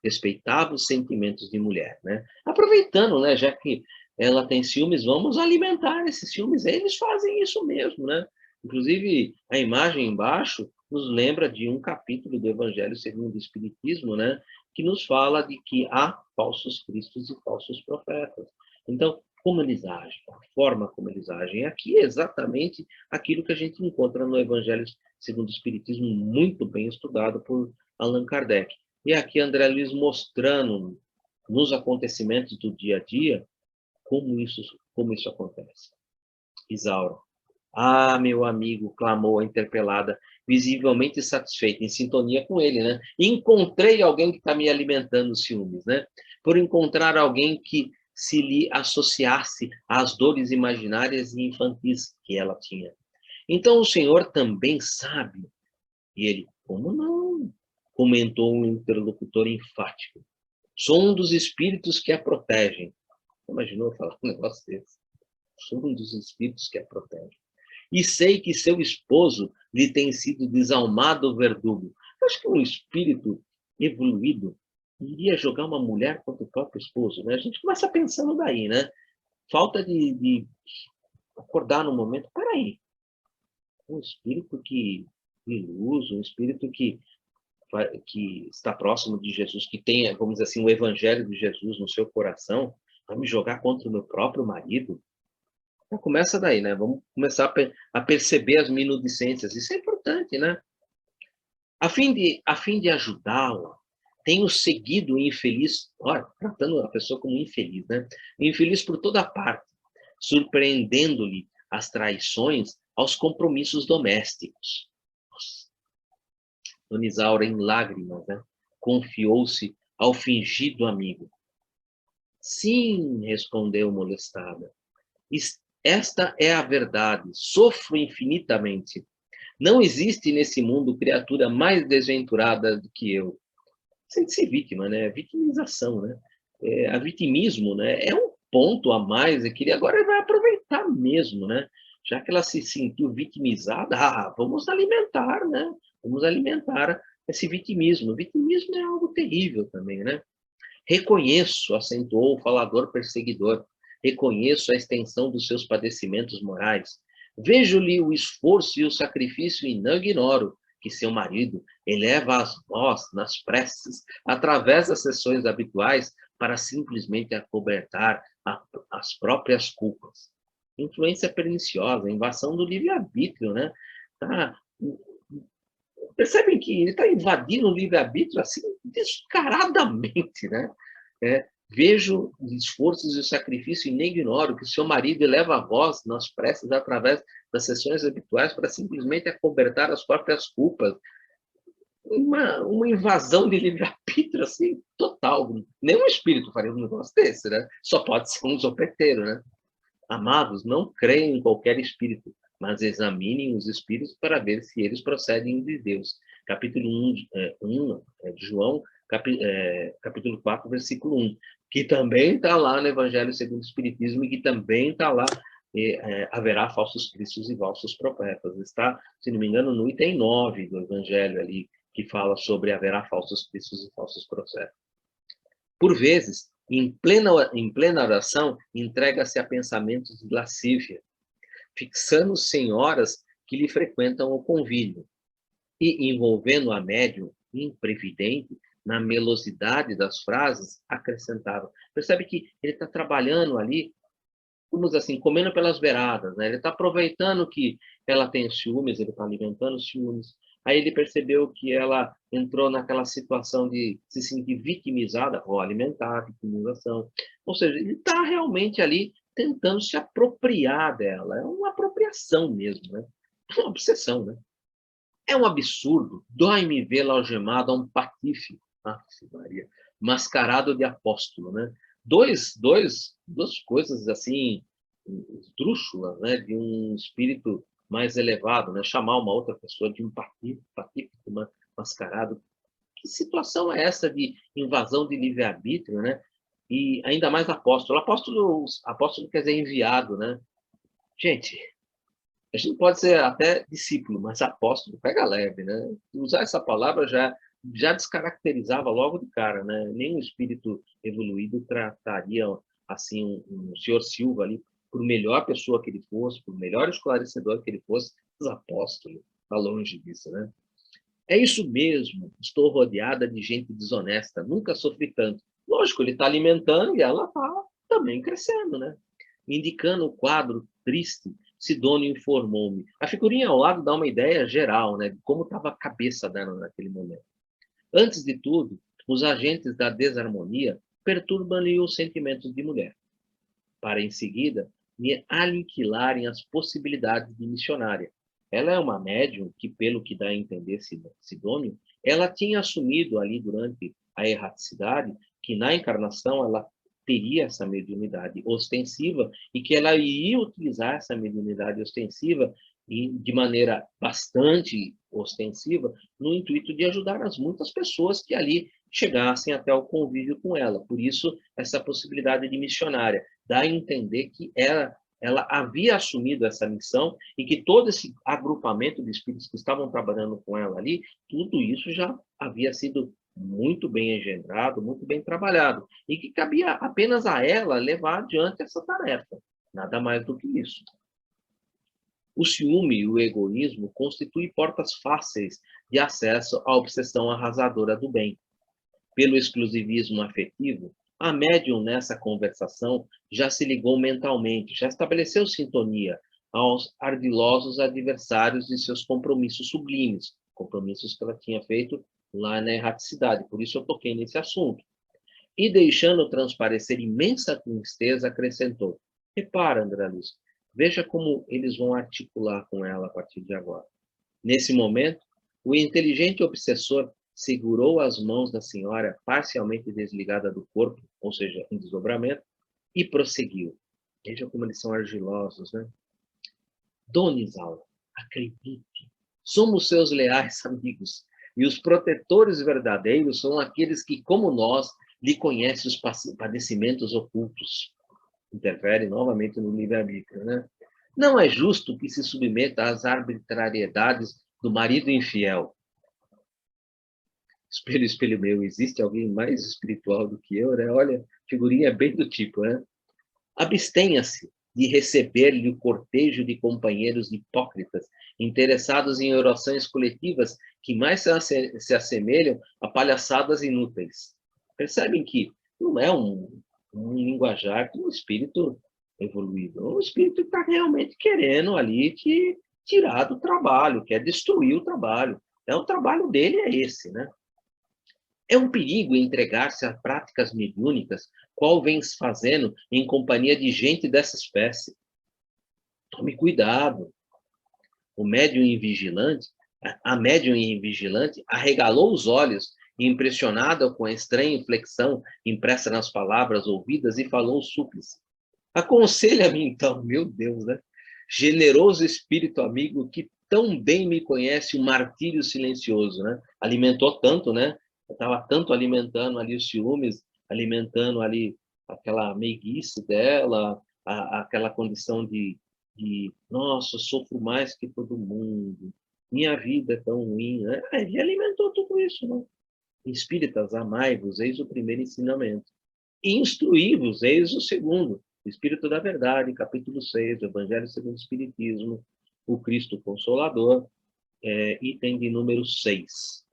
respeitáveis sentimentos de mulher, né? Aproveitando, né, já que ela tem ciúmes, vamos alimentar esses ciúmes. Eles fazem isso mesmo, né? Inclusive, a imagem embaixo nos lembra de um capítulo do Evangelho segundo o Espiritismo, né, que nos fala de que há falsos cristos e falsos profetas. Então, como eles agem, a forma como eles agem. Aqui é exatamente aquilo que a gente encontra no Evangelho segundo o Espiritismo, muito bem estudado por Allan Kardec. E aqui André Luiz mostrando nos acontecimentos do dia a dia como isso acontece. Isaura. Ah, meu amigo, clamou a interpelada, visivelmente satisfeita, em sintonia com ele, né? Encontrei alguém que está me alimentando os ciúmes, né? Por encontrar alguém que se lhe associasse às dores imaginárias e infantis que ela tinha. Então o senhor também sabe. E ele, como não? Comentou um interlocutor enfático. Sou um dos espíritos que a protegem. Imaginou falar um negócio desse? Sou um dos espíritos que a protegem. E sei que seu esposo lhe tem sido desalmado verdugo. Eu acho que um espírito evoluído iria jogar uma mulher contra o próprio esposo, né? A gente começa pensando daí, né? Falta de acordar no momento. Peraí, um espírito de luz, um espírito que está próximo de Jesus, que tenha, vamos dizer assim, o evangelho de Jesus no seu coração, vai me jogar contra o meu próprio marido? Já começa daí, né? Vamos começar a perceber as minudicências. Isso é importante, né? A fim de ajudá-la, tenho seguido o infeliz, olha, tratando a pessoa como infeliz, né? Infeliz por toda parte, surpreendendo-lhe as traições aos compromissos domésticos. Nossa. Dona Isaura, em lágrimas, né? Confiou-se ao fingido amigo. Sim, respondeu molestada. Esta é a verdade. Sofro infinitamente. Não existe nesse mundo criatura mais desventurada do que eu. Sente-se vítima, né? Vitimização, né? A vitimismo, né? É um ponto a mais é que ele agora vai aproveitar mesmo, né? Já que ela se sentiu vitimizada, vamos alimentar, né? Vamos alimentar esse vitimismo. O vitimismo é algo terrível também, né? Reconheço, acentuou o falador perseguidor, reconheço a extensão dos seus padecimentos morais. Vejo-lhe o esforço e o sacrifício e não ignoro que seu marido eleva as voz nas preces, através das sessões habituais, para simplesmente acobertar as próprias culpas. Influência perniciosa, invasão do livre-arbítrio, né? Tá, percebem que ele está invadindo o livre-arbítrio assim, descaradamente, né? Vejo os esforços e o sacrifício e nem ignoro que o seu marido eleva a voz nas preces através das sessões habituais para simplesmente acobertar as próprias culpas. Uma invasão de livre-arbítrio assim, total. Nenhum espírito faria um negócio desse, né? Só pode ser um zopeteiro, né? Amados, não creem em qualquer espírito, mas examinem os espíritos para ver se eles procedem de Deus. Capítulo 1 de João, capítulo 4, versículo 1, que também está lá no Evangelho segundo o Espiritismo e que também está lá, haverá falsos cristos e falsos profetas. Está, se não me engano, no item 9 do Evangelho ali, que fala sobre haverá falsos cristos e falsos profetas. Por vezes, em plena oração, entrega-se a pensamentos de lascívia, fixando senhoras que lhe frequentam o convívio e envolvendo a médium imprevidente na melosidade das frases, acrescentava. Percebe que ele está trabalhando ali, vamos assim, comendo pelas beiradas, né? Ele está aproveitando que ela tem ciúmes, ele está alimentando ciúmes. Aí ele percebeu que ela entrou naquela situação de se sentir vitimizada, vou alimentar a vitimização. Ou seja, ele está realmente ali tentando se apropriar dela. É uma apropriação mesmo, né? É uma obsessão, né? É um absurdo. Dói-me vê-la algemada a um patife. Maria, mascarado de apóstolo, né? Duas coisas assim, esdrúxulas, né? De um espírito mais elevado, né? Chamar uma outra pessoa de um patife mascarado. Que situação é essa de invasão de livre-arbítrio, né? E ainda mais apóstolo. Apóstolo quer dizer enviado, né? Gente, A gente pode ser até discípulo, mas apóstolo pega leve, né? Usar essa palavra já descaracterizava logo de cara, né? Nenhum espírito evoluído trataria assim um senhor Silva ali, por melhor pessoa que ele fosse, por melhor esclarecedor que ele fosse, mas apóstolo, está longe disso, né? É isso mesmo, estou rodeada de gente desonesta, nunca sofri tanto. Lógico, ele está alimentando e ela está também crescendo, né? Indicando o quadro triste, Sidônio informou-me. A figurinha ao lado dá uma ideia geral, né, de como estava a cabeça dela naquele momento. Antes de tudo, os agentes da desarmonia perturbam-lhe os sentimentos de mulher, para em seguida lhe aniquilarem as possibilidades de missionária. Ela é uma médium que, pelo que dá a entender Sidônio, ela tinha assumido ali durante a erraticidade que na encarnação ela teria essa mediunidade ostensiva e que ela iria utilizar essa mediunidade ostensiva e de maneira bastante ostensiva no intuito de ajudar as muitas pessoas que ali chegassem até o convívio com ela. Por isso, essa possibilidade de missionária dá a entender que ela havia assumido essa missão e que todo esse agrupamento de espíritos que estavam trabalhando com ela ali, tudo isso já havia sido muito bem engendrado, muito bem trabalhado, e que cabia apenas a ela levar adiante essa tarefa, nada mais do que isso. O ciúme e o egoísmo constituem portas fáceis de acesso à obsessão arrasadora do bem. Pelo exclusivismo afetivo, a médium nessa conversação já se ligou mentalmente, já estabeleceu sintonia aos ardilosos adversários de seus compromissos sublimes, compromissos que ela tinha feito lá na erraticidade. Por isso eu toquei nesse assunto. E deixando transparecer imensa tristeza, acrescentou: repara, André Luiz, veja como eles vão articular com ela a partir de agora. Nesse momento, o inteligente obsessor segurou as mãos da senhora, parcialmente desligada do corpo, ou seja, em desdobramento, e prosseguiu. Veja como eles são argilosos, né? Dona Isaura, acredite, somos seus leais amigos, e os protetores verdadeiros são aqueles que, como nós, lhe conhecem os padecimentos ocultos. Interfere novamente no livre-arbítrio, né? Não é justo que se submeta às arbitrariedades do marido infiel. Espelho, espelho meu, existe alguém mais espiritual do que eu, né? Olha, figurinha bem do tipo, né? Abstenha-se de receber-lhe o cortejo de companheiros hipócritas, interessados em orações coletivas que mais se assemelham a palhaçadas inúteis. Percebem que não é um linguajar de um espírito evoluído, é um espírito que está realmente querendo ali te tirar do trabalho, quer destruir o trabalho. Então, o trabalho dele é esse, né? É um perigo entregar-se a práticas mediúnicas, qual vem fazendo em companhia de gente dessa espécie. Tome cuidado. O médium invigilante, a médium invigilante arregalou os olhos, impressionada com a estranha inflexão impressa nas palavras ouvidas, e falou súplice. Aconselha-me então, meu Deus, né? Generoso espírito amigo que tão bem me conhece o martírio silencioso, né? Alimentou tanto, né? Estava tanto alimentando ali os ciúmes, alimentando ali aquela meiguice dela, aquela condição de nossa, sofro mais que todo mundo, minha vida é tão ruim, né? Ele alimentou tudo isso, né? Espíritas, amai-vos, eis o primeiro ensinamento. Instruí-vos, eis o segundo. O Espírito da Verdade, capítulo 6, do Evangelho segundo o Espiritismo, o Cristo Consolador, item de número 6.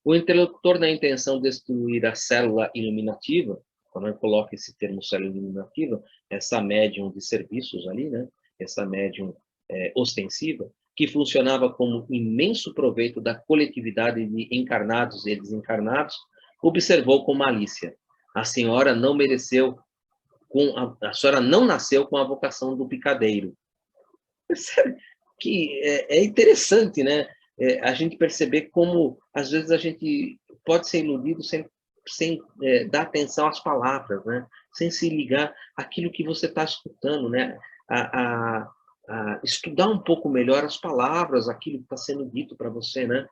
O interlocutor, na intenção de destruir a célula iluminativa, quando eu coloco esse termo célula iluminativa, essa médium de serviços ali, né? Essa médium ostensiva, que funcionava como imenso proveito da coletividade de encarnados e desencarnados, observou com malícia: a senhora não mereceu, a senhora não nasceu com a vocação do picadeiro. Percebe que é interessante, né? A gente perceber como, às vezes, a gente pode ser iludido sem dar atenção às palavras, né? Sem se ligar àquilo que você está escutando, né? A estudar um pouco melhor as palavras, aquilo que está sendo dito para você, né?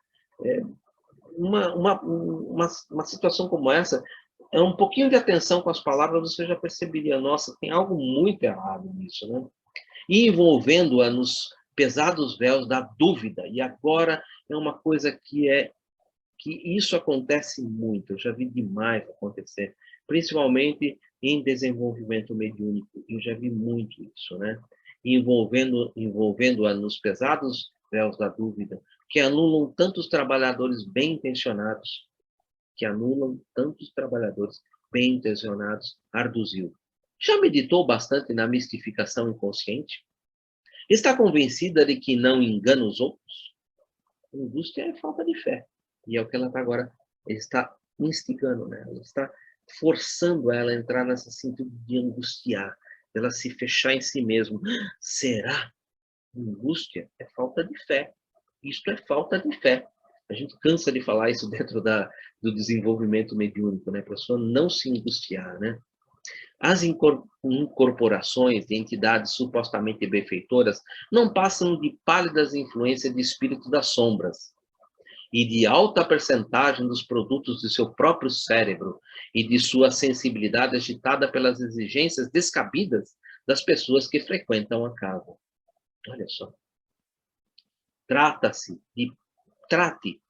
Uma situação como essa, um pouquinho de atenção com as palavras, você já perceberia, nossa, tem algo muito errado nisso, né? e envolvendo-a nos pesados véus da dúvida. E agora é uma coisa que isso acontece muito, eu já vi demais acontecer, principalmente em desenvolvimento mediúnico, eu já vi muito isso, né? Envolvendo-a nos pesados véus da dúvida, que anulam tantos trabalhadores bem intencionados, Arduzil. Já meditou bastante na mistificação inconsciente? Está convencida de que não engana os outros? Angústia é falta de fé. E é o que ela está agora, ele está instigando, né? Ele está forçando ela a entrar nessa sentido de angustiar, ela se fechar em si mesma. Será? Angústia é falta de fé. Isto é falta de fé. A gente cansa de falar isso dentro do desenvolvimento mediúnico, né? A pessoa não se angustiar, né? As incorporações de entidades supostamente benfeitoras não passam de pálidas influências de espíritos das sombras e de alta percentagem dos produtos de seu próprio cérebro e de sua sensibilidade agitada pelas exigências descabidas das pessoas que frequentam a casa. Olha só. Trate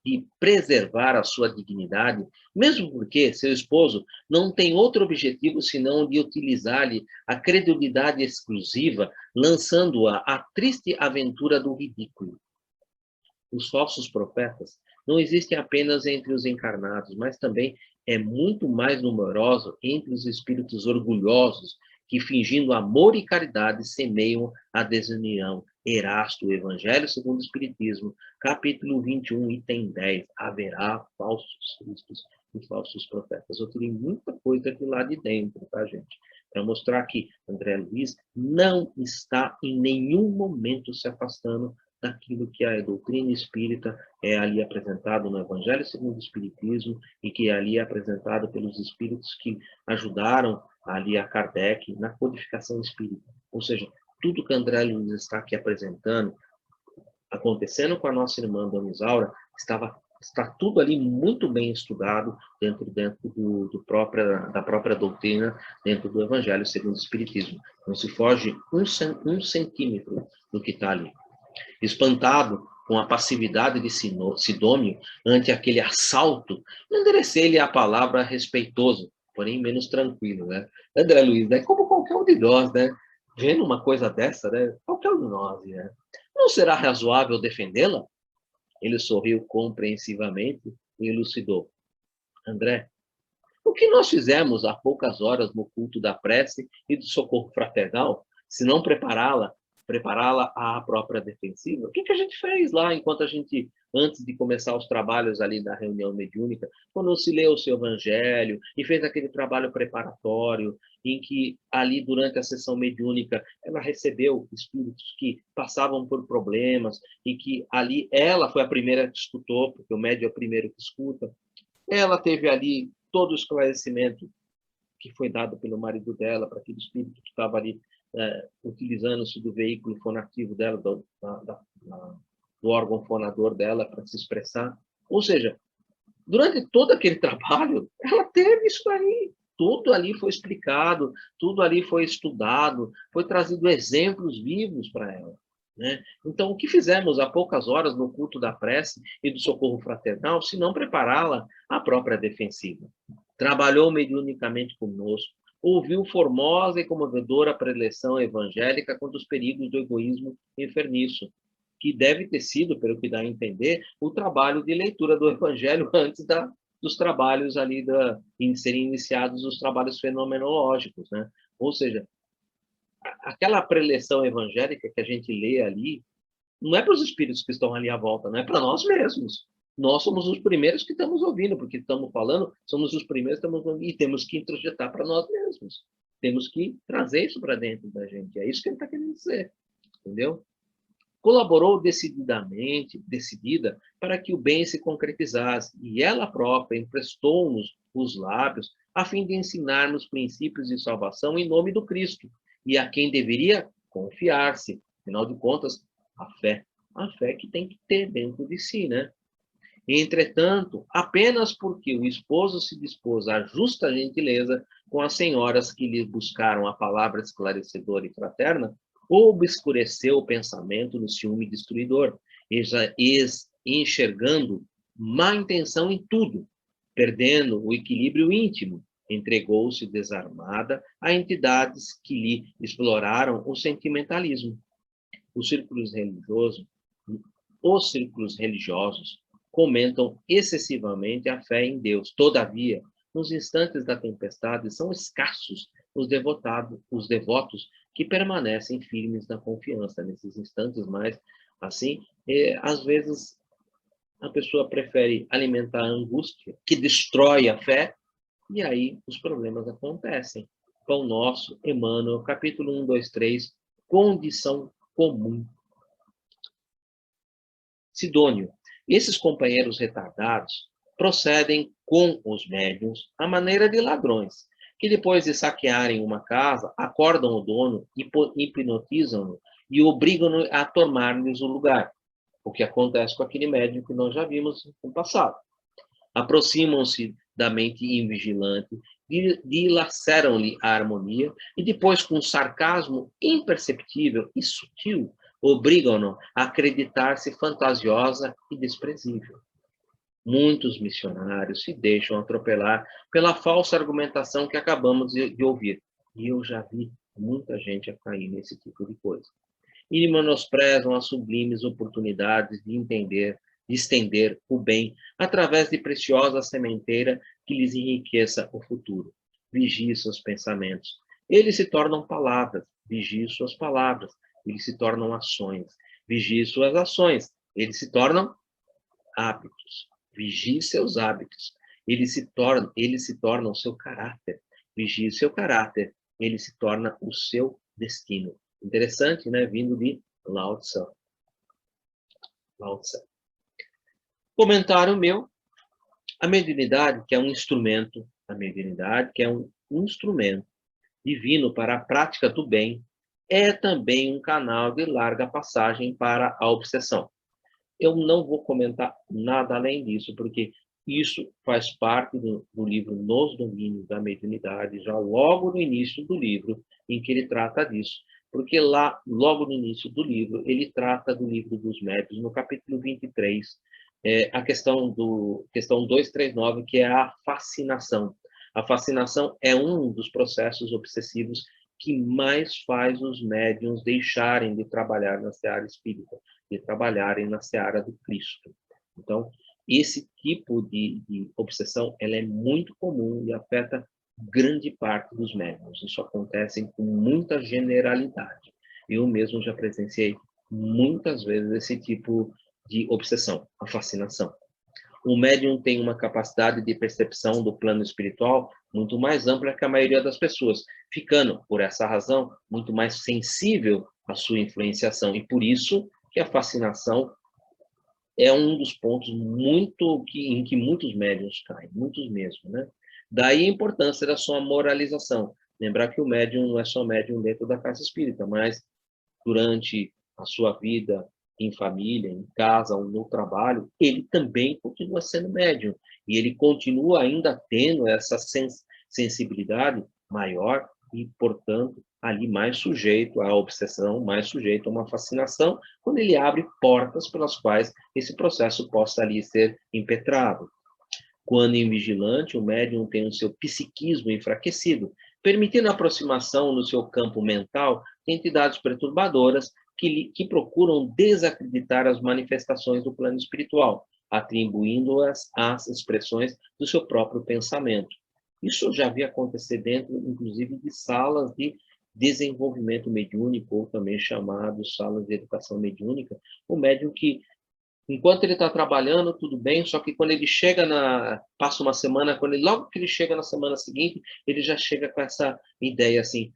de preservar a sua dignidade, mesmo porque seu esposo não tem outro objetivo senão de utilizar-lhe a credulidade exclusiva, lançando-a à triste aventura do ridículo. Os falsos profetas não existem apenas entre os encarnados, mas também é muito mais numeroso entre os espíritos orgulhosos que, fingindo amor e caridade, semeiam a desunião. Erasto, Evangelho segundo o Espiritismo, capítulo 21, item 10. Haverá falsos cristos e falsos profetas. Eu tirei muita coisa aqui lá de dentro, tá, gente? Para mostrar que André Luiz não está em nenhum momento se afastando daquilo que a doutrina espírita é ali apresentado no Evangelho segundo o Espiritismo e que é ali apresentado pelos espíritos que ajudaram ali a Kardec na codificação espírita. Ou seja, tudo que André Luiz está aqui apresentando, acontecendo com a nossa irmã Dona Isaura, está tudo ali muito bem estudado dentro da própria doutrina, dentro do Evangelho segundo o Espiritismo. Não se foge um centímetro do que está ali. Espantado com a passividade de Sidônio ante aquele assalto, enderecei-lhe a palavra respeitoso, porém menos tranquilo, né? André Luiz, né? Como qualquer um de nós, né? Vendo uma coisa dessa, né? Qualquer um de nós, né? Não será razoável defendê-la? Ele sorriu compreensivamente e elucidou. André, o que nós fizemos há poucas horas no culto da prece e do socorro fraternal, se não prepará-la à própria defensiva? O que a gente fez lá antes de começar os trabalhos ali da reunião mediúnica, quando se leu o seu evangelho e fez aquele trabalho preparatório, em que ali durante a sessão mediúnica ela recebeu espíritos que passavam por problemas e que ali ela foi a primeira que escutou, porque o médium é o primeiro que escuta. Ela teve ali todo o esclarecimento que foi dado pelo marido dela para aquele espírito que estava ali utilizando-se do veículo fonativo dela, do órgão fonador dela para se expressar. Ou seja, durante todo aquele trabalho, ela teve isso aí. Tudo ali foi explicado, tudo ali foi estudado, foi trazido exemplos vivos para ela. Né? Então, o que fizemos há poucas horas no culto da prece e do socorro fraternal, se não prepará-la à própria defensiva? Trabalhou mediunicamente conosco, ouviu formosa e comovedora preleção evangélica contra os perigos do egoísmo enfermiço, que deve ter sido, pelo que dá a entender, o trabalho de leitura do Evangelho antes dos trabalhos ali, em serem iniciados os trabalhos fenomenológicos, né? Ou seja, aquela preleção evangélica que a gente lê ali, não é para os espíritos que estão ali à volta, não é para nós mesmos. Nós somos os primeiros que estamos ouvindo, porque estamos falando, somos os primeiros que estamos ouvindo, e temos que introjetar para nós mesmos. Temos que trazer isso para dentro da gente. É isso que ele está querendo dizer, entendeu? Colaborou decidida, para que o bem se concretizasse, e ela própria emprestou-nos os lábios, a fim de ensinar-nos princípios de salvação em nome do Cristo, e a quem deveria confiar-se. Afinal de contas, a fé que tem que ter dentro de si, né? Entretanto, apenas porque o esposo se dispôs à justa gentileza com as senhoras que lhe buscaram a palavra esclarecedora e fraterna, obscureceu o pensamento no ciúme destruidor, enxergando má intenção em tudo, perdendo o equilíbrio íntimo, entregou-se desarmada a entidades que lhe exploraram o sentimentalismo. Os círculos religiosos, os círculos religiosos comentam excessivamente a fé em Deus. Todavia, nos instantes da tempestade, são escassos os devotos que permanecem firmes na confiança. Nesses instantes mais, assim, às vezes a pessoa prefere alimentar a angústia, que destrói a fé, e aí os problemas acontecem. Pão Nosso, Emmanuel, capítulo 1, 2, 3, condição comum. Sidônio, esses companheiros retardados procedem com os médiuns à maneira de ladrões, que depois de saquearem uma casa, acordam o dono, hipnotizam-no e obrigam-no a tomar-lhes o lugar. O que acontece com aquele médium que nós já vimos no passado. Aproximam-se da mente invigilante, dilaceram-lhe a harmonia e depois, com um sarcasmo imperceptível e sutil, obrigam-no a acreditar-se fantasiosa e desprezível. Muitos missionários se deixam atropelar pela falsa argumentação que acabamos de ouvir. E eu já vi muita gente a cair nesse tipo de coisa. E menosprezam as sublimes oportunidades de estender o bem através de preciosa sementeira que lhes enriqueça o futuro. Vigie seus pensamentos. Eles se tornam palavras. Vigie suas palavras. Eles se tornam ações. Vigie suas ações. Eles se tornam hábitos. Vigie seus hábitos. Eles se tornam o seu caráter. Vigie seu caráter. Ele se torna o seu destino. Interessante, né? Vindo de Lao Tse. Lao Tse. Comentário meu. A mediunidade, que é um instrumento, divino para a prática do bem, é também um canal de larga passagem para a obsessão. Eu não vou comentar nada além disso, porque isso faz parte do livro Nos Domínios da Mediunidade, já logo no início do livro, em que ele trata disso. Porque lá, logo no início do livro, ele trata do livro dos médiuns, no capítulo 23, a questão 239, que é a fascinação. A fascinação é um dos processos obsessivos que mais faz os médiuns deixarem de trabalhar na seara espírita, de trabalharem na seara do Cristo. Então, esse tipo de obsessão, ela é muito comum e afeta grande parte dos médiuns. Isso acontece com muita generalidade. Eu mesmo já presenciei muitas vezes esse tipo de obsessão, a fascinação. O médium tem uma capacidade de percepção do plano espiritual muito mais ampla que a maioria das pessoas, ficando, por essa razão, muito mais sensível à sua influenciação. E por isso que a fascinação é um dos pontos em que muitos médiuns caem, muitos mesmo, né? Daí a importância da sua moralização. Lembrar que o médium não é só médium dentro da casa espírita, mas durante a sua vida em família, em casa ou no trabalho, ele também continua sendo médium. E ele continua ainda tendo essa sensibilidade maior e, portanto, ali mais sujeito à obsessão, mais sujeito a uma fascinação, quando ele abre portas pelas quais esse processo possa ali ser impetrado. Quando invigilante, o médium tem o seu psiquismo enfraquecido, permitindo a aproximação no seu campo mental de entidades perturbadoras que procuram desacreditar as manifestações do plano espiritual, atribuindo-as às expressões do seu próprio pensamento. Isso já havia acontecido dentro, inclusive, de salas de desenvolvimento mediúnico, ou também chamados salas de educação mediúnica, o médium que, enquanto ele está trabalhando, tudo bem, só que quando ele passa uma semana, logo que ele chega na semana seguinte, ele já chega com essa ideia assim,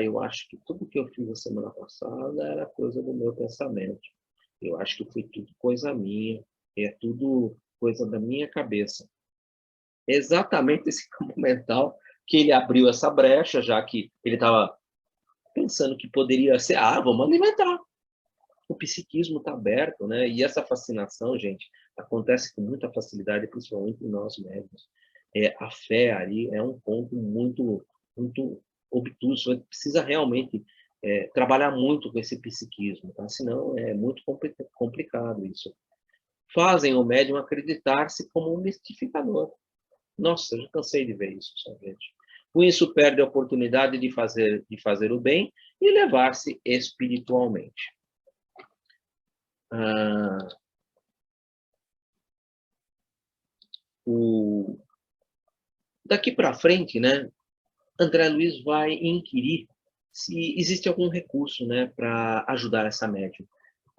eu acho que tudo que eu fiz na semana passada era coisa do meu pensamento. Eu acho que foi tudo coisa minha, é tudo coisa da minha cabeça. É exatamente esse campo mental que ele abriu essa brecha, já que ele estava pensando que poderia ser, vamos alimentar. O psiquismo está aberto, né? E essa fascinação, gente, acontece com muita facilidade, principalmente em nós médicos. A fé ali é um ponto muito, muito obtuso. Você precisa realmente trabalhar muito com esse psiquismo, tá? Senão é muito complicado isso. Fazem o médium acreditar-se como um mistificador. Nossa, eu já cansei de ver isso, sabe, gente? Com isso, perde a oportunidade de fazer o bem e elevar-se espiritualmente. Daqui para frente, né, André Luiz vai inquirir se existe algum recurso, né, para ajudar essa médium.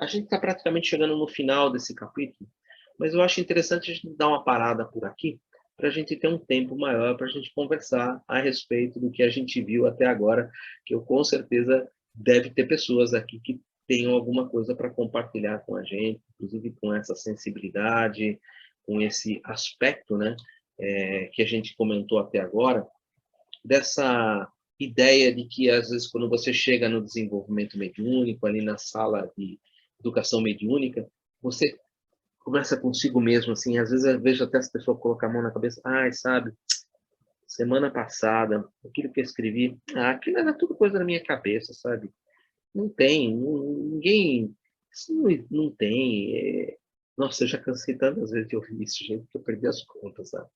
A gente está praticamente chegando no final desse capítulo, mas eu acho interessante a gente dar uma parada por aqui, para a gente ter um tempo maior para a gente conversar a respeito do que a gente viu até agora, que eu com certeza deve ter pessoas aqui que tenham alguma coisa para compartilhar com a gente, inclusive com essa sensibilidade, com esse aspecto, né, que a gente comentou até agora, dessa ideia de que, às vezes, quando você chega no desenvolvimento mediúnico, ali na sala de educação mediúnica, você conversa consigo mesmo, assim, às vezes eu vejo até as pessoas colocar a mão na cabeça, sabe, semana passada, aquilo que eu escrevi, aquilo era tudo coisa da minha cabeça, sabe? Não tem, ninguém, isso não tem. Nossa, eu já cansei tantas vezes de ouvir isso, gente, que eu perdi as contas, sabe?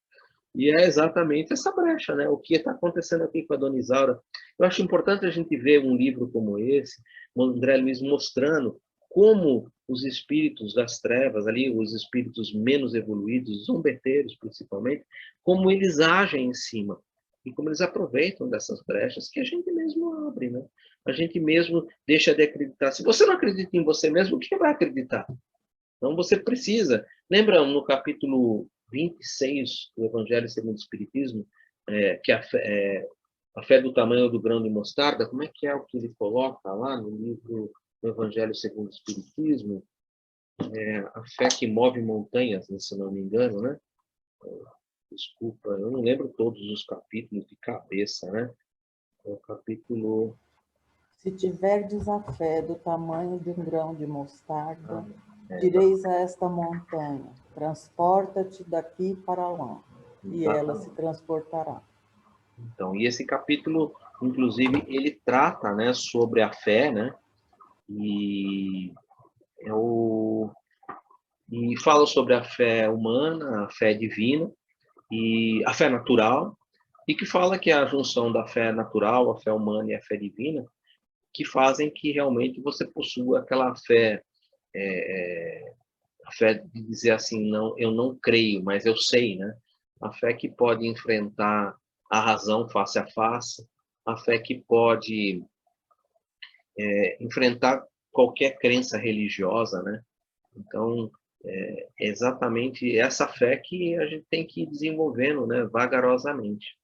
E é exatamente essa brecha, né? O que está acontecendo aqui com a Dona Isaura. Eu acho importante a gente ver um livro como esse, o André Luiz mostrando como os espíritos das trevas, ali, os espíritos menos evoluídos, os zombeteiros principalmente, como eles agem em cima e como eles aproveitam dessas brechas que a gente mesmo abre, né? A gente mesmo deixa de acreditar. Se você não acredita em você mesmo, quem vai acreditar? Então você precisa. Lembra no capítulo 26 do Evangelho segundo o Espiritismo, que a fé do tamanho do grão de mostarda, como é que é o que ele coloca lá no livro do Evangelho segundo o Espiritismo? A fé que move montanhas, se não me engano, né? Desculpa, eu não lembro todos os capítulos de cabeça, né? É o capítulo... Se tiverdes a fé do tamanho de um grão de mostarda, direis a esta montanha, transporta-te daqui para lá, e ela se transportará. Então, e esse capítulo, inclusive, ele trata, né, sobre a fé, né, e fala sobre a fé humana, a fé divina, e a fé natural, e que fala que é a junção da fé natural, a fé humana e a fé divina, que fazem que realmente você possua aquela fé, a fé de dizer assim, não, eu não creio, mas eu sei, né? A fé que pode enfrentar a razão face a face, a fé que pode enfrentar qualquer crença religiosa, né? Então, é exatamente essa fé que a gente tem que ir desenvolvendo, né, vagarosamente.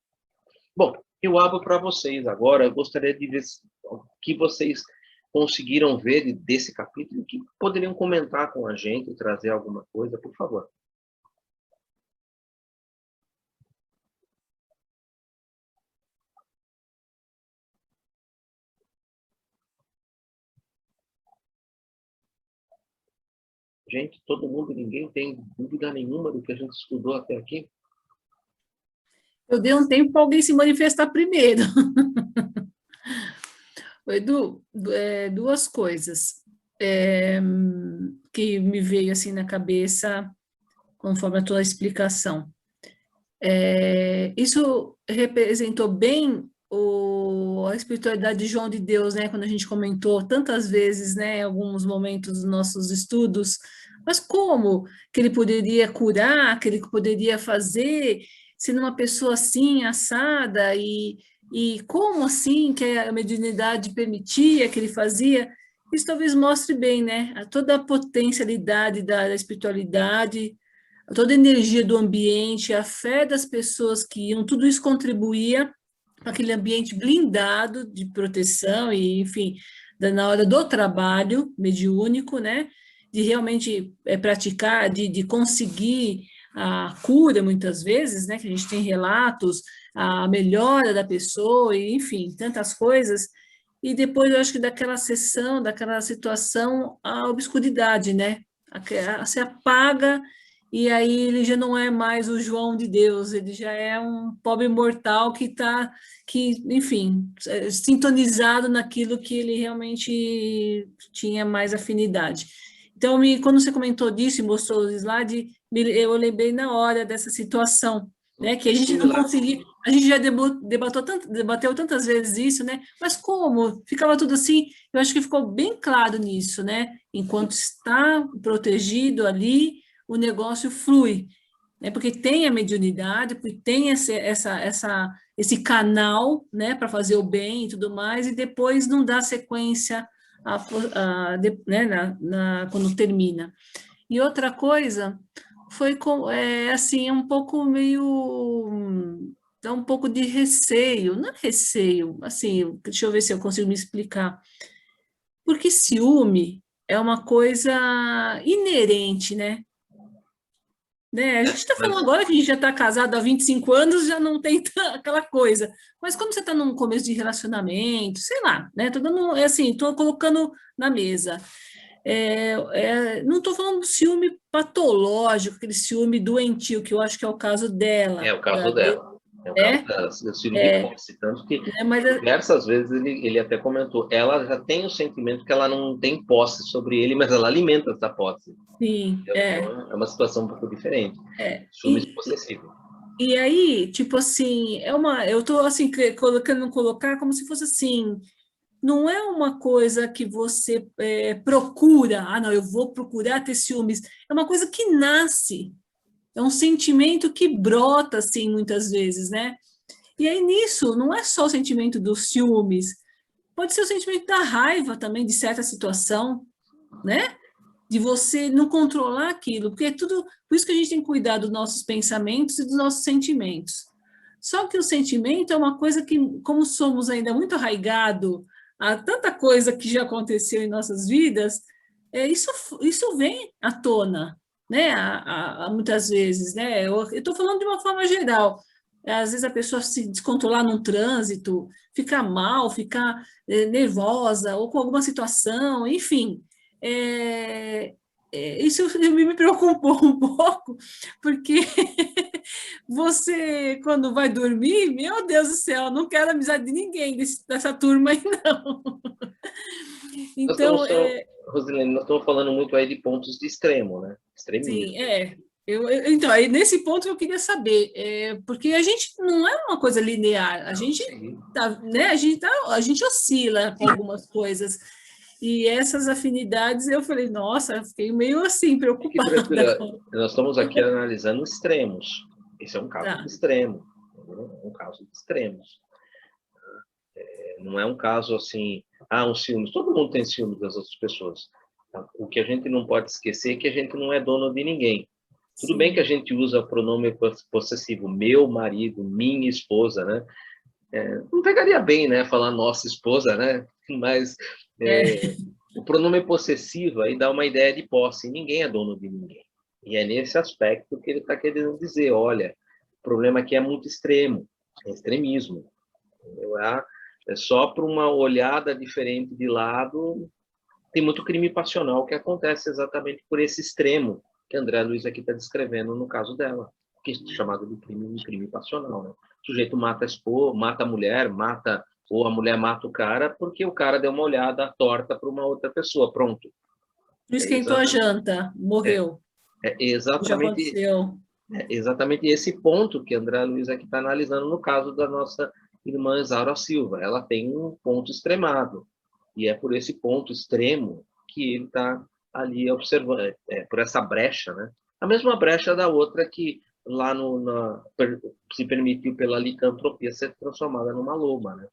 Bom, eu abro para vocês agora, eu gostaria de ver o que vocês conseguiram ver desse capítulo, que poderiam comentar com a gente, trazer alguma coisa, por favor. Gente, todo mundo, ninguém tem dúvida nenhuma do que a gente estudou até aqui? Eu dei um tempo para alguém se manifestar primeiro. Edu, duas coisas que me veio assim na cabeça conforme a tua explicação. Isso representou bem a espiritualidade de João de Deus, né? Quando a gente comentou tantas vezes, né? Em alguns momentos dos nossos estudos, mas como que ele poderia curar, que ele poderia fazer, sendo uma pessoa assim, assada, e como assim que a mediunidade permitia que ele fazia? Isso talvez mostre bem, né? Toda a potencialidade da espiritualidade, toda a energia do ambiente, a fé das pessoas que iam, tudo isso contribuía para aquele ambiente blindado de proteção e, enfim, na hora do trabalho mediúnico, né, de realmente praticar, de conseguir a cura, muitas vezes, né, que a gente tem relatos, a melhora da pessoa, e, enfim, tantas coisas. E depois, eu acho que daquela sessão, daquela situação, a obscuridade, né, se apaga e aí ele já não é mais o João de Deus, ele já é um pobre mortal enfim, sintonizado naquilo que ele realmente tinha mais afinidade. Então, quando você comentou disso e mostrou o slide, eu lembrei na hora dessa situação, né, que a gente não conseguia, a gente já debateu tantas vezes isso, né, mas como? Ficava tudo assim, eu acho que ficou bem claro nisso, né, enquanto está protegido ali, o negócio flui, né, porque tem a mediunidade, porque tem esse canal, né, para fazer o bem e tudo mais, e depois não dá sequência né, quando termina. E outra coisa foi assim, um pouco meio, dá um pouco de receio, não é receio, assim, deixa eu ver se eu consigo me explicar, porque ciúme é uma coisa inerente, né? A gente está falando agora que a gente já está casado há 25 anos, já não tem aquela coisa. Mas quando você está num começo de relacionamento, sei lá, né? Tô dando, assim, estou colocando na mesa. Não estou falando do ciúme patológico, aquele ciúme doentio, que eu acho que é o caso dela. É o caso dela. É o caso dela. O ciúme de posse, tanto que diversas vezes ele até comentou, ela já tem o sentimento que ela não tem posse sobre ele, mas ela alimenta essa posse. Sim, Então, é uma situação um pouco diferente. Ciúme possessivo. E aí, tipo assim, eu estou assim, colocar como se fosse assim, não é uma coisa que você procura, não, eu vou procurar ter ciúmes, é uma coisa que nasce, é um sentimento que brota, assim, muitas vezes, né? E aí nisso, não é só o sentimento dos ciúmes, pode ser o sentimento da raiva também de certa situação, né? De você não controlar aquilo, porque é tudo, por isso que a gente tem que cuidar dos nossos pensamentos e dos nossos sentimentos. Só que o sentimento é uma coisa que, como somos ainda muito arraigado a tanta coisa que já aconteceu em nossas vidas, isso vem à tona, né? Muitas vezes, né? Eu estou falando de uma forma geral. Às vezes a pessoa se descontrolar num trânsito, ficar mal, ficar nervosa, ou com alguma situação, enfim. Isso me preocupou um pouco, porque você, quando vai dormir, meu Deus do céu, não quero amizade de ninguém dessa turma aí, não. Então, Rosilene, nós estamos falando muito aí de pontos de extremo, né? Extremismo. Sim, então, aí nesse ponto eu queria saber, porque a gente não é uma coisa linear, a gente tá, né, a gente oscila com algumas coisas, e essas afinidades eu falei, nossa, eu fiquei meio assim, preocupada. Nós estamos aqui analisando extremos. Esse é um caso de extremo. É um caso de extremos. Não é um caso assim, um ciúme. Todo mundo tem ciúme das outras pessoas. O que a gente não pode esquecer é que a gente não é dono de ninguém. Tudo bem que a gente usa o pronome possessivo, meu marido, minha esposa, né? Não pegaria bem, né? Falar nossa esposa, né? Mas o pronome possessivo aí dá uma ideia de posse. Ninguém é dono de ninguém. E é nesse aspecto que ele está querendo dizer, olha, o problema aqui é muito extremo, é extremismo. É só para uma olhada diferente de lado, tem muito crime passional que acontece exatamente por esse extremo que a André Luiz aqui está descrevendo no caso dela, que é chamado de crime passional. Né? O sujeito mata a esposa, mata a mulher, ou a mulher mata o cara porque o cara deu uma olhada torta para uma outra pessoa, pronto. Não esquentou a janta, morreu. Exatamente, já aconteceu. Exatamente esse ponto que a André Luiz aqui está analisando no caso da nossa irmã Isaura Silva. Ela tem um ponto extremado, e é por esse ponto extremo que ele está ali observando, por essa brecha, né? A mesma brecha da outra que lá se permitiu pela licantropia ser transformada numa loba, né?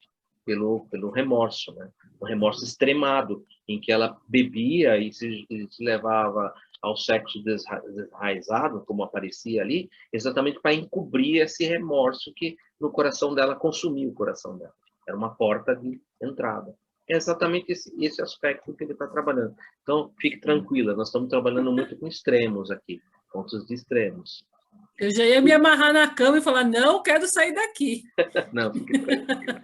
Pelo remorso, né? O remorso extremado, em que ela bebia e se levava ao sexo desraizado, como aparecia ali, exatamente para encobrir esse remorso que no coração dela consumiu o coração dela. Era uma porta de entrada. É exatamente esse aspecto que ele está trabalhando. Então, fique tranquila, nós estamos trabalhando muito com extremos aqui, pontos de extremos. Eu já ia me amarrar na cama e falar, não, quero sair daqui. Não, fique tranquila.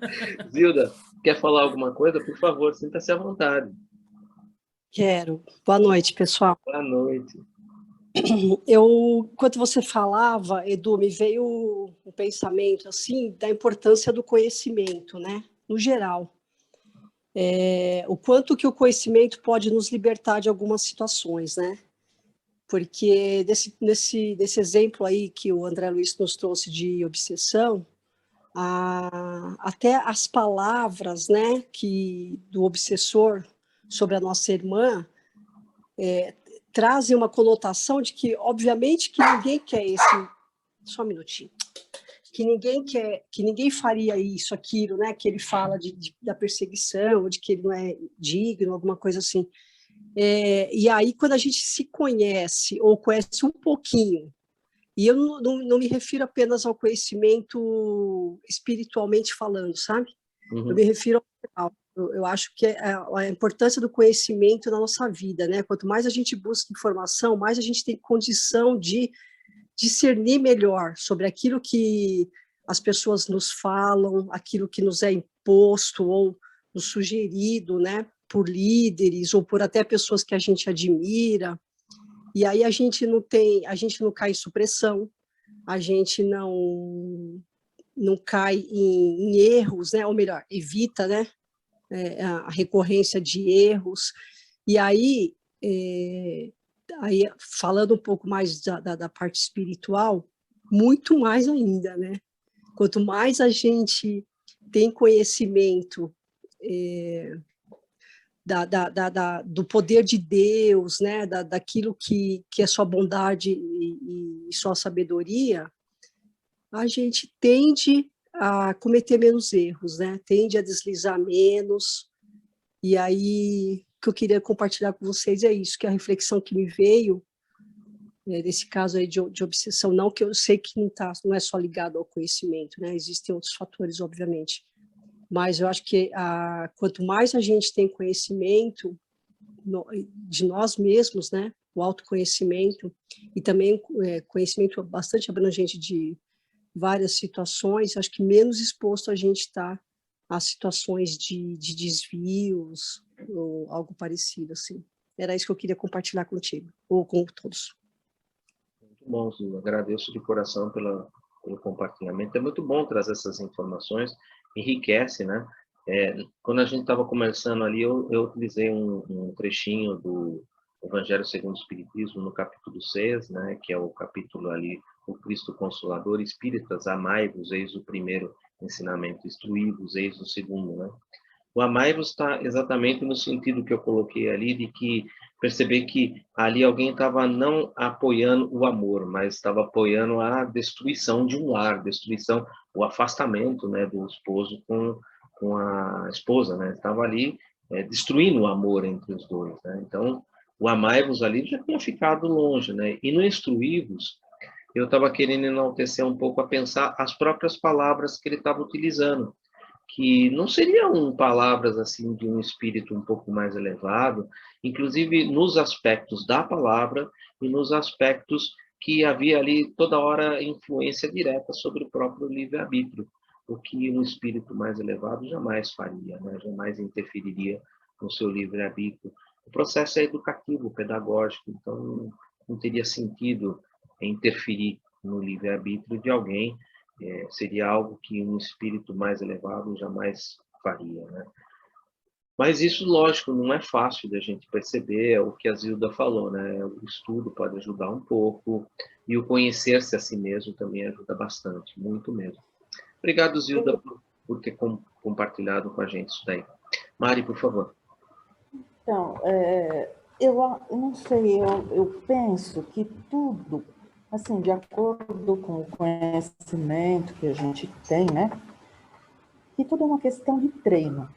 Zilda, quer falar alguma coisa? Por favor, sinta-se à vontade. Quero. Boa noite, pessoal. Boa noite. Enquanto você falava, Edu, me veio um pensamento assim da importância do conhecimento, né? No geral. O quanto que o conhecimento pode nos libertar de algumas situações, né? Porque desse exemplo aí que o André Luiz nos trouxe de obsessão, até as palavras, né, do obsessor sobre a nossa irmã trazem uma conotação de que, obviamente, que ninguém quer esse... Só um minutinho. Que ninguém faria isso, aquilo, né, que ele fala da perseguição, de que ele não é digno, alguma coisa assim. E aí, quando a gente se conhece, ou conhece um pouquinho, e eu não me refiro apenas ao conhecimento espiritualmente falando, sabe? Uhum. Eu me refiro ao... Eu acho que a importância do conhecimento na nossa vida, né? Quanto mais a gente busca informação, mais a gente tem condição de discernir melhor sobre aquilo que as pessoas nos falam, aquilo que nos é imposto ou nos sugerido, né? Por líderes ou por até pessoas que a gente admira. E aí a gente não cai em supressão, a gente não cai em erros, né? Ou melhor, evita, né? A recorrência de erros. E aí, falando um pouco mais da parte espiritual, muito mais ainda, né? Quanto mais a gente tem conhecimento do poder de Deus, né? Daquilo que é sua bondade e sua sabedoria, a gente tende a cometer menos erros, né? Tende a deslizar menos. E aí, o que eu queria compartilhar com vocês é isso, que a reflexão que me veio, desse caso aí de obsessão, não que eu sei que não é só ligado ao conhecimento, né? Existem outros fatores, obviamente. Mas eu acho que quanto mais a gente tem conhecimento de nós mesmos, né? O autoconhecimento, e também conhecimento bastante abrangente de várias situações, acho que menos exposto a gente está a situações de desvios ou algo parecido, assim. Era isso que eu queria compartilhar contigo, ou com todos. Muito bom, Zil. Agradeço de coração pelo compartilhamento. É muito bom trazer essas informações, enriquece, né? Quando a gente estava conversando ali, eu utilizei um trechinho do Evangelho segundo o Espiritismo, no capítulo 6, né? Que é o capítulo ali, o Cristo Consolador, Espíritas, amai-vos, eis o primeiro ensinamento, instruí-vos, eis o segundo, né? O amai-vos está exatamente no sentido que eu coloquei ali, de que perceber que ali alguém estava não apoiando o amor, mas estava apoiando a destruição de um lar, destruição, o afastamento, né, do esposo com a esposa, né? Estava ali destruindo o amor entre os dois, né? Então, o amai-vos ali já tinha ficado longe, né? E no instruí-vos, eu estava querendo enaltecer um pouco a pensar as próprias palavras que ele estava utilizando, que não seriam palavras assim de um espírito um pouco mais elevado, inclusive nos aspectos da palavra e nos aspectos que havia ali toda hora influência direta sobre o próprio livre-arbítrio, o que um espírito mais elevado jamais faria, né? Jamais interferiria no seu livre-arbítrio. O processo é educativo, pedagógico, então não teria sentido interferir no livre-arbítrio de alguém. Seria algo que um espírito mais elevado jamais faria, né? Mas isso, lógico, não é fácil da gente perceber, é o que a Zilda falou, né? O estudo pode ajudar um pouco, e o conhecer-se a si mesmo também ajuda bastante, muito mesmo. Obrigado, Zilda, por ter compartilhado com a gente isso daí. Mari, por favor. Então, eu não sei, eu penso que tudo, assim, de acordo com o conhecimento que a gente tem, né? Que tudo é uma questão de treino.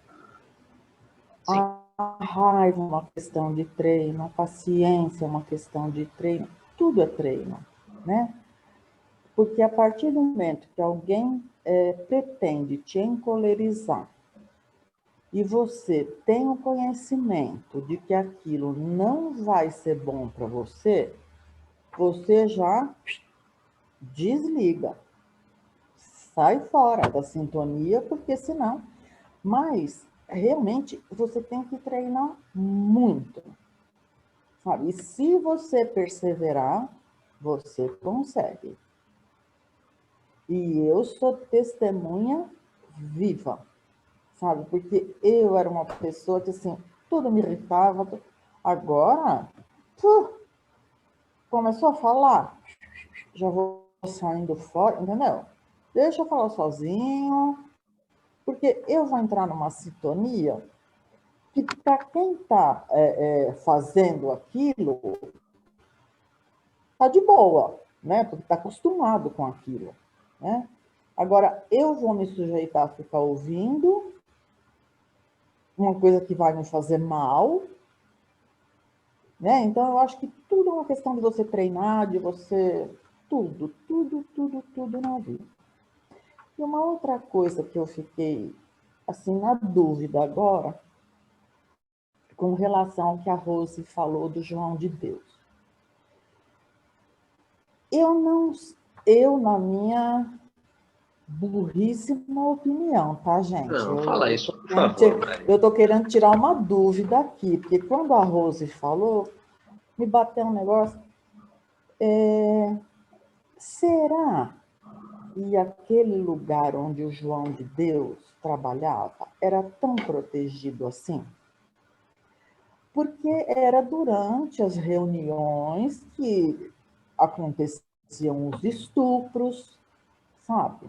Sim. A raiva é uma questão de treino, a paciência é uma questão de treino, tudo é treino, né? Porque a partir do momento que alguém pretende te encolerizar e você tem o conhecimento de que aquilo não vai ser bom para você, você já desliga, sai fora da sintonia, porque senão... Mas, realmente, você tem que treinar muito. sabe? E se você perseverar, você consegue. E eu sou testemunha viva, sabe? Porque eu era uma pessoa que, assim, tudo me irritava. Agora, começou a falar, já vou saindo fora, entendeu? Deixa eu falar sozinho, porque eu vou entrar numa sintonia que, para quem está fazendo aquilo, está de boa, né? Porque está acostumado com aquilo, né? Agora, eu vou me sujeitar a ficar ouvindo uma coisa que vai me fazer mal, né? Então, eu acho que tudo é uma questão de você treinar, de você... Tudo, tudo, tudo, tudo na vida. E uma outra coisa que eu fiquei, assim, na dúvida agora, com relação ao que a Rose falou do João de Deus. Eu, na minha burríssima opinião, tá, gente? Não, fala isso, por favor, Maria. Eu estou querendo tirar uma dúvida aqui, porque quando a Rose falou, me bateu um negócio. Será que aquele lugar onde o João de Deus trabalhava era tão protegido assim? Porque era durante as reuniões que aconteciam os estupros, sabe?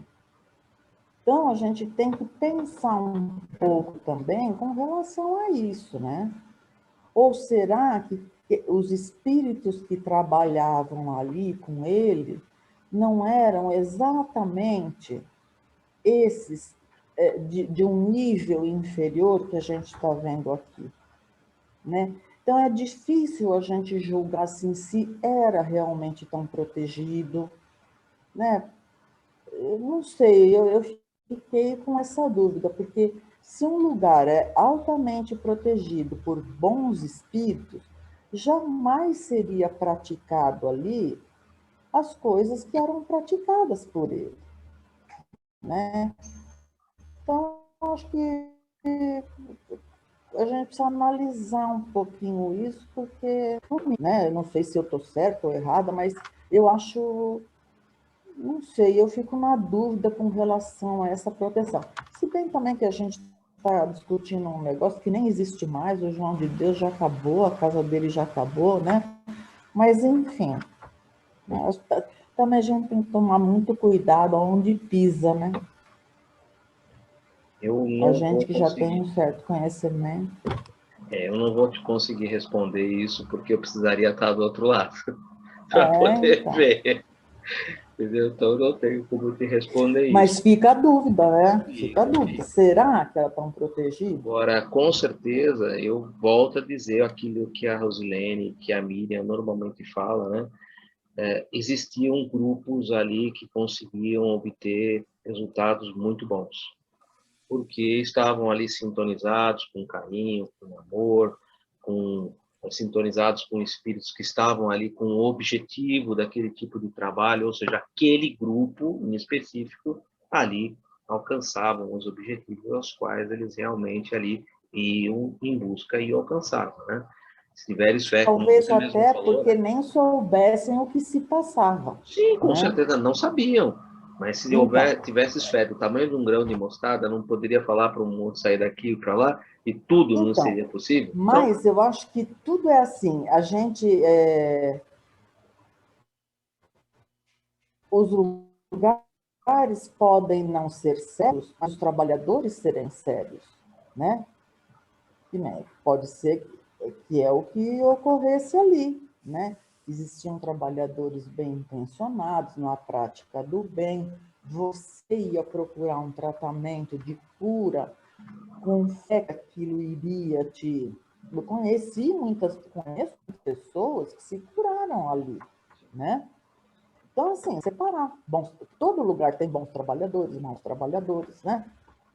Então, a gente tem que pensar um pouco também com relação a isso, né? Ou será que os espíritos que trabalhavam ali com ele não eram exatamente esses de um nível inferior que a gente está vendo aqui, né? Então, é difícil a gente julgar assim, se era realmente tão protegido, né? Eu não sei, eu fiquei com essa dúvida, porque se um lugar é altamente protegido por bons espíritos, jamais seria praticado ali as coisas que eram praticadas por ele, né? Então, acho que a gente precisa analisar um pouquinho isso, porque, né, eu não sei se eu estou certa ou errada, mas eu acho, não sei, eu fico na dúvida com relação a essa proteção. Se bem também que a gente está discutindo um negócio que nem existe mais, o João de Deus já acabou, a casa dele já acabou, né? Mas, enfim, né? Também a gente tem que tomar muito cuidado aonde pisa, né? A gente que já tem um certo conhecimento. Eu não vou te conseguir responder isso, porque eu precisaria estar do outro lado para poder então ver. Entendeu? Então, eu não tenho como te responder isso. Mas fica a dúvida, né? Fica a dúvida. Será que ela está protegida? Agora, com certeza, eu volto a dizer aquilo que a Rosilene, que a Miriam normalmente fala, né? Existiam grupos ali que conseguiam obter resultados muito bons, porque estavam ali sintonizados com carinho, com amor, sintonizados com espíritos que estavam ali com o objetivo daquele tipo de trabalho, ou seja, aquele grupo em específico ali alcançavam os objetivos aos quais eles realmente ali iam em busca e alcançavam, né? Se tiveres fé, como Talvez você mesmo até falou, porque né? nem soubessem o que se passava. Sim, com né? certeza não sabiam. Mas se tivesses fé do tamanho de um grão de mostarda, não poderia falar para um mundo sair daqui e para lá, e tudo não seria possível? Mas eu acho que tudo é assim. A gente... Os lugares podem não ser sérios, mas os trabalhadores serem sérios, né? Pode ser que é o que ocorresse ali, né? Existiam trabalhadores bem intencionados na prática do bem, você ia procurar um tratamento de cura com fé que aquilo iria te... Eu conheço muitas pessoas que se curaram ali, né? Então, assim, separar. Todo lugar tem bons trabalhadores, maus trabalhadores, né?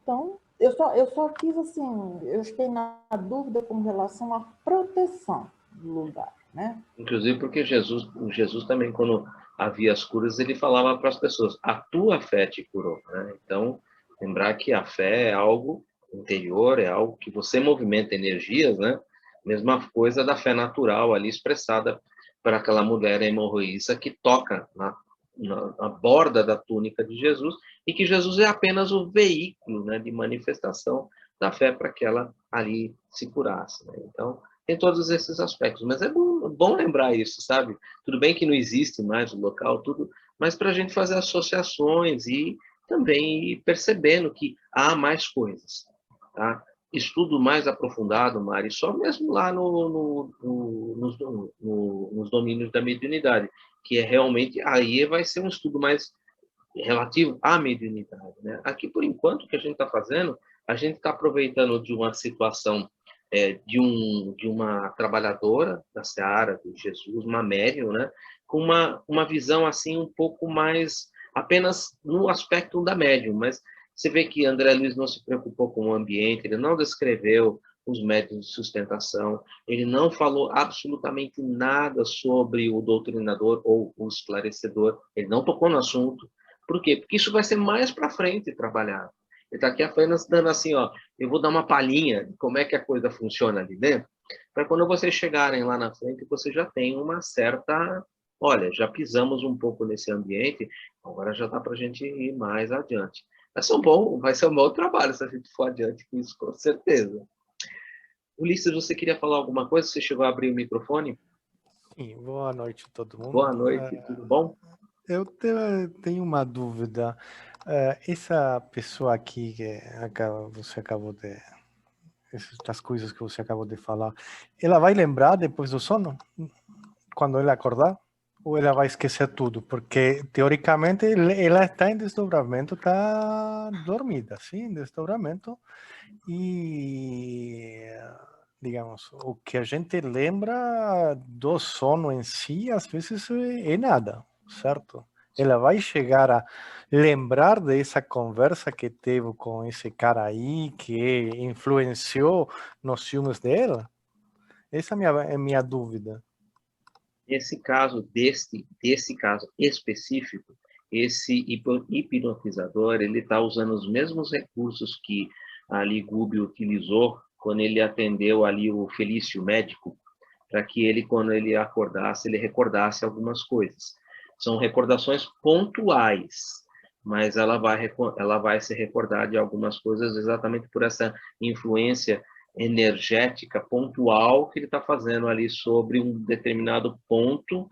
Então, eu só quis, assim, eu fiquei na dúvida com relação à proteção do lugar, né? Inclusive porque Jesus também, quando havia as curas, ele falava para as pessoas, a tua fé te curou, né? Então, lembrar que a fé é algo interior, é algo que você movimenta energias, né? Mesma coisa da fé natural ali expressada para aquela mulher hemorroísta que toca na borda da túnica de Jesus, e que Jesus é apenas o veículo, né, de manifestação da fé para que ela ali se curasse, né? Então, tem todos esses aspectos, mas é bom lembrar isso, sabe? Tudo bem que não existe mais o local, tudo, mas para a gente fazer associações e também ir percebendo que há mais coisas, tá? Estudo mais aprofundado, Mari, só mesmo lá nos domínios da mediunidade, que é realmente, aí vai ser um estudo mais relativo à mediunidade, né? Aqui, por enquanto, o que a gente está fazendo, a gente está aproveitando de uma situação de uma trabalhadora da Seara de Jesus, uma médium, né? Com uma visão assim um pouco mais apenas no aspecto da médium, mas você vê que André Luiz não se preocupou com o ambiente, ele não descreveu os métodos de sustentação, ele não falou absolutamente nada sobre o doutrinador ou o esclarecedor, ele não tocou no assunto. Por quê? Porque isso vai ser mais para frente trabalhado. Ele está aqui apenas dando assim, ó, eu vou dar uma palhinha de como é que a coisa funciona ali dentro, para quando vocês chegarem lá na frente, você já tem uma certa... Olha, já pisamos um pouco nesse ambiente, agora já dá para a gente ir mais adiante. Vai ser um bom trabalho se a gente for adiante com isso, com certeza. Ulisses, você queria falar alguma coisa? Você chegou a abrir o microfone? Sim, boa noite a todo mundo. Boa noite, tudo bom? Eu tenho uma dúvida. Essa pessoa aqui que você acabou de... Essas coisas que você acabou de falar, ela vai lembrar depois do sono? Quando ela acordar? Ou ela vai esquecer tudo? Porque, teoricamente, ela está em desdobramento, está dormida, sim, em desdobramento. E, digamos, o que a gente lembra do sono em si, às vezes é nada, certo? Ela vai chegar a lembrar dessa conversa que teve com esse cara aí, que influenciou nos filmes dela? Essa é a minha dúvida. Esse caso, desse caso específico, esse hipnotizador, ele está usando os mesmos recursos que ali Gubi utilizou quando ele atendeu ali o Felício médico, para que ele, quando ele acordasse, ele recordasse algumas coisas. São recordações pontuais, mas ela vai se recordar de algumas coisas exatamente por essa influência energética pontual que ele está fazendo ali sobre um determinado ponto,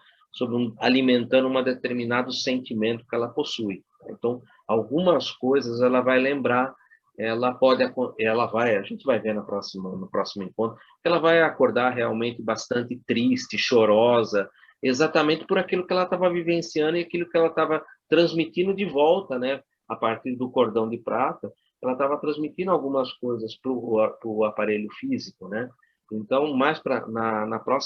alimentando um determinado sentimento que ela possui. Então, algumas coisas ela vai lembrar, a gente vai ver no próximo encontro, ela vai acordar realmente bastante triste, chorosa, exatamente por aquilo que ela estava vivenciando e aquilo que ela estava transmitindo de volta, né, a partir do cordão de prata. Ela estava transmitindo algumas coisas para o aparelho físico, né? Então, mais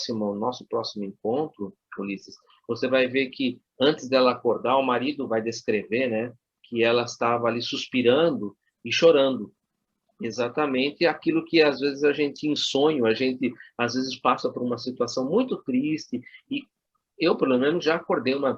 no nosso próximo encontro, Ulisses, você vai ver que antes dela acordar, o marido vai descrever, né, que ela estava ali suspirando e chorando. Exatamente aquilo que às vezes a gente em sonho, a gente às vezes passa por uma situação muito triste, e eu pelo menos já acordei uma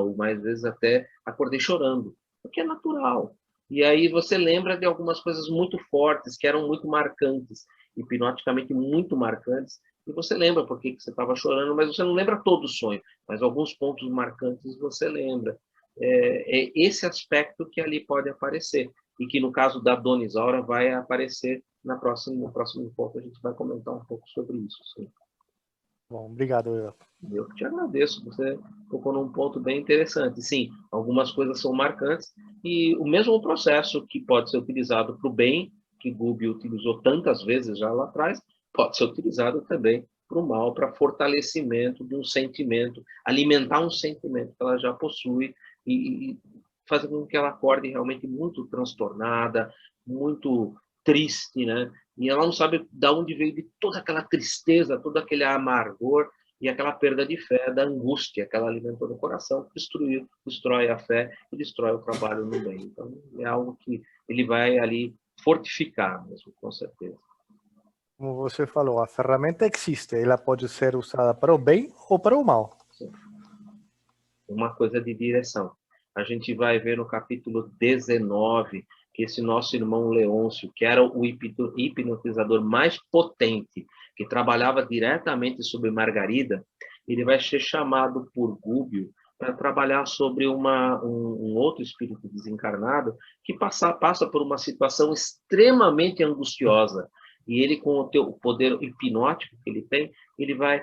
ou mais vezes até acordei chorando, porque é natural. E aí você lembra de algumas coisas muito fortes, que eram muito marcantes, hipnoticamente muito marcantes, e você lembra por que você estava chorando, mas você não lembra todo o sonho, mas alguns pontos marcantes você lembra. É esse aspecto que ali pode aparecer, e que no caso da Dona Isaura vai aparecer no próximo encontro, a gente vai comentar um pouco sobre isso, sim. Bom, obrigado, Eva. Eu te agradeço, você tocou num ponto bem interessante. Sim, algumas coisas são marcantes, e o mesmo processo que pode ser utilizado para o bem, que Gubi utilizou tantas vezes já lá atrás, pode ser utilizado também para o mal, para fortalecimento de um sentimento, alimentar um sentimento que ela já possui e fazer com que ela acorde realmente muito transtornada, muito triste, né? E ela não sabe de onde veio de toda aquela tristeza, todo aquele amargor e aquela perda de fé, da angústia que ela alimentou no coração, que destrói a fé e destrói o trabalho no bem. Então, é algo que ele vai ali fortificar mesmo, com certeza. Como você falou, a ferramenta existe, ela pode ser usada para o bem ou para o mal. Sim. Uma coisa de direção. A gente vai ver no capítulo 19 que esse nosso irmão Leôncio, que era o hipnotizador mais potente que trabalhava diretamente sobre Margarida, ele vai ser chamado por Gubbio para trabalhar sobre um outro espírito desencarnado que passa por uma situação extremamente angustiosa. E ele, com o poder hipnótico que ele tem, ele vai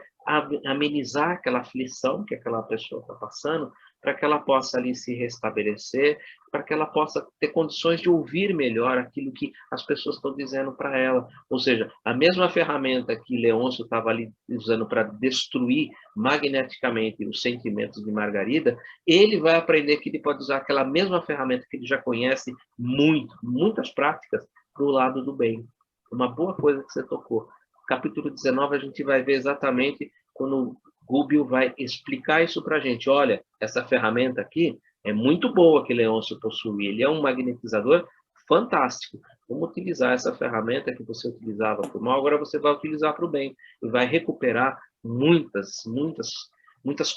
amenizar aquela aflição que aquela pessoa está passando, para que ela possa ali se restabelecer, para que ela possa ter condições de ouvir melhor aquilo que as pessoas estão dizendo para ela. Ou seja, a mesma ferramenta que Leôncio estava ali usando para destruir magneticamente os sentimentos de Margarida, ele vai aprender que ele pode usar aquela mesma ferramenta que ele já conhece muitas práticas do lado do bem. Uma boa coisa que você tocou. Capítulo 19, a gente vai ver exatamente quando Gubbio vai explicar isso para a gente. Olha, essa ferramenta aqui é muito boa que Leôncio possui. Ele é um magnetizador fantástico. Vamos utilizar essa ferramenta que você utilizava para o mal, agora você vai utilizar para o bem. E vai recuperar muitas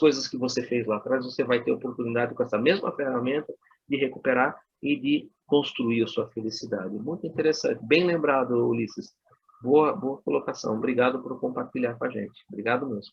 coisas que você fez lá atrás. Você vai ter oportunidade com essa mesma ferramenta de recuperar e de construir a sua felicidade. Muito interessante. Bem lembrado, Ulisses. Boa colocação. Obrigado por compartilhar com a gente. Obrigado mesmo.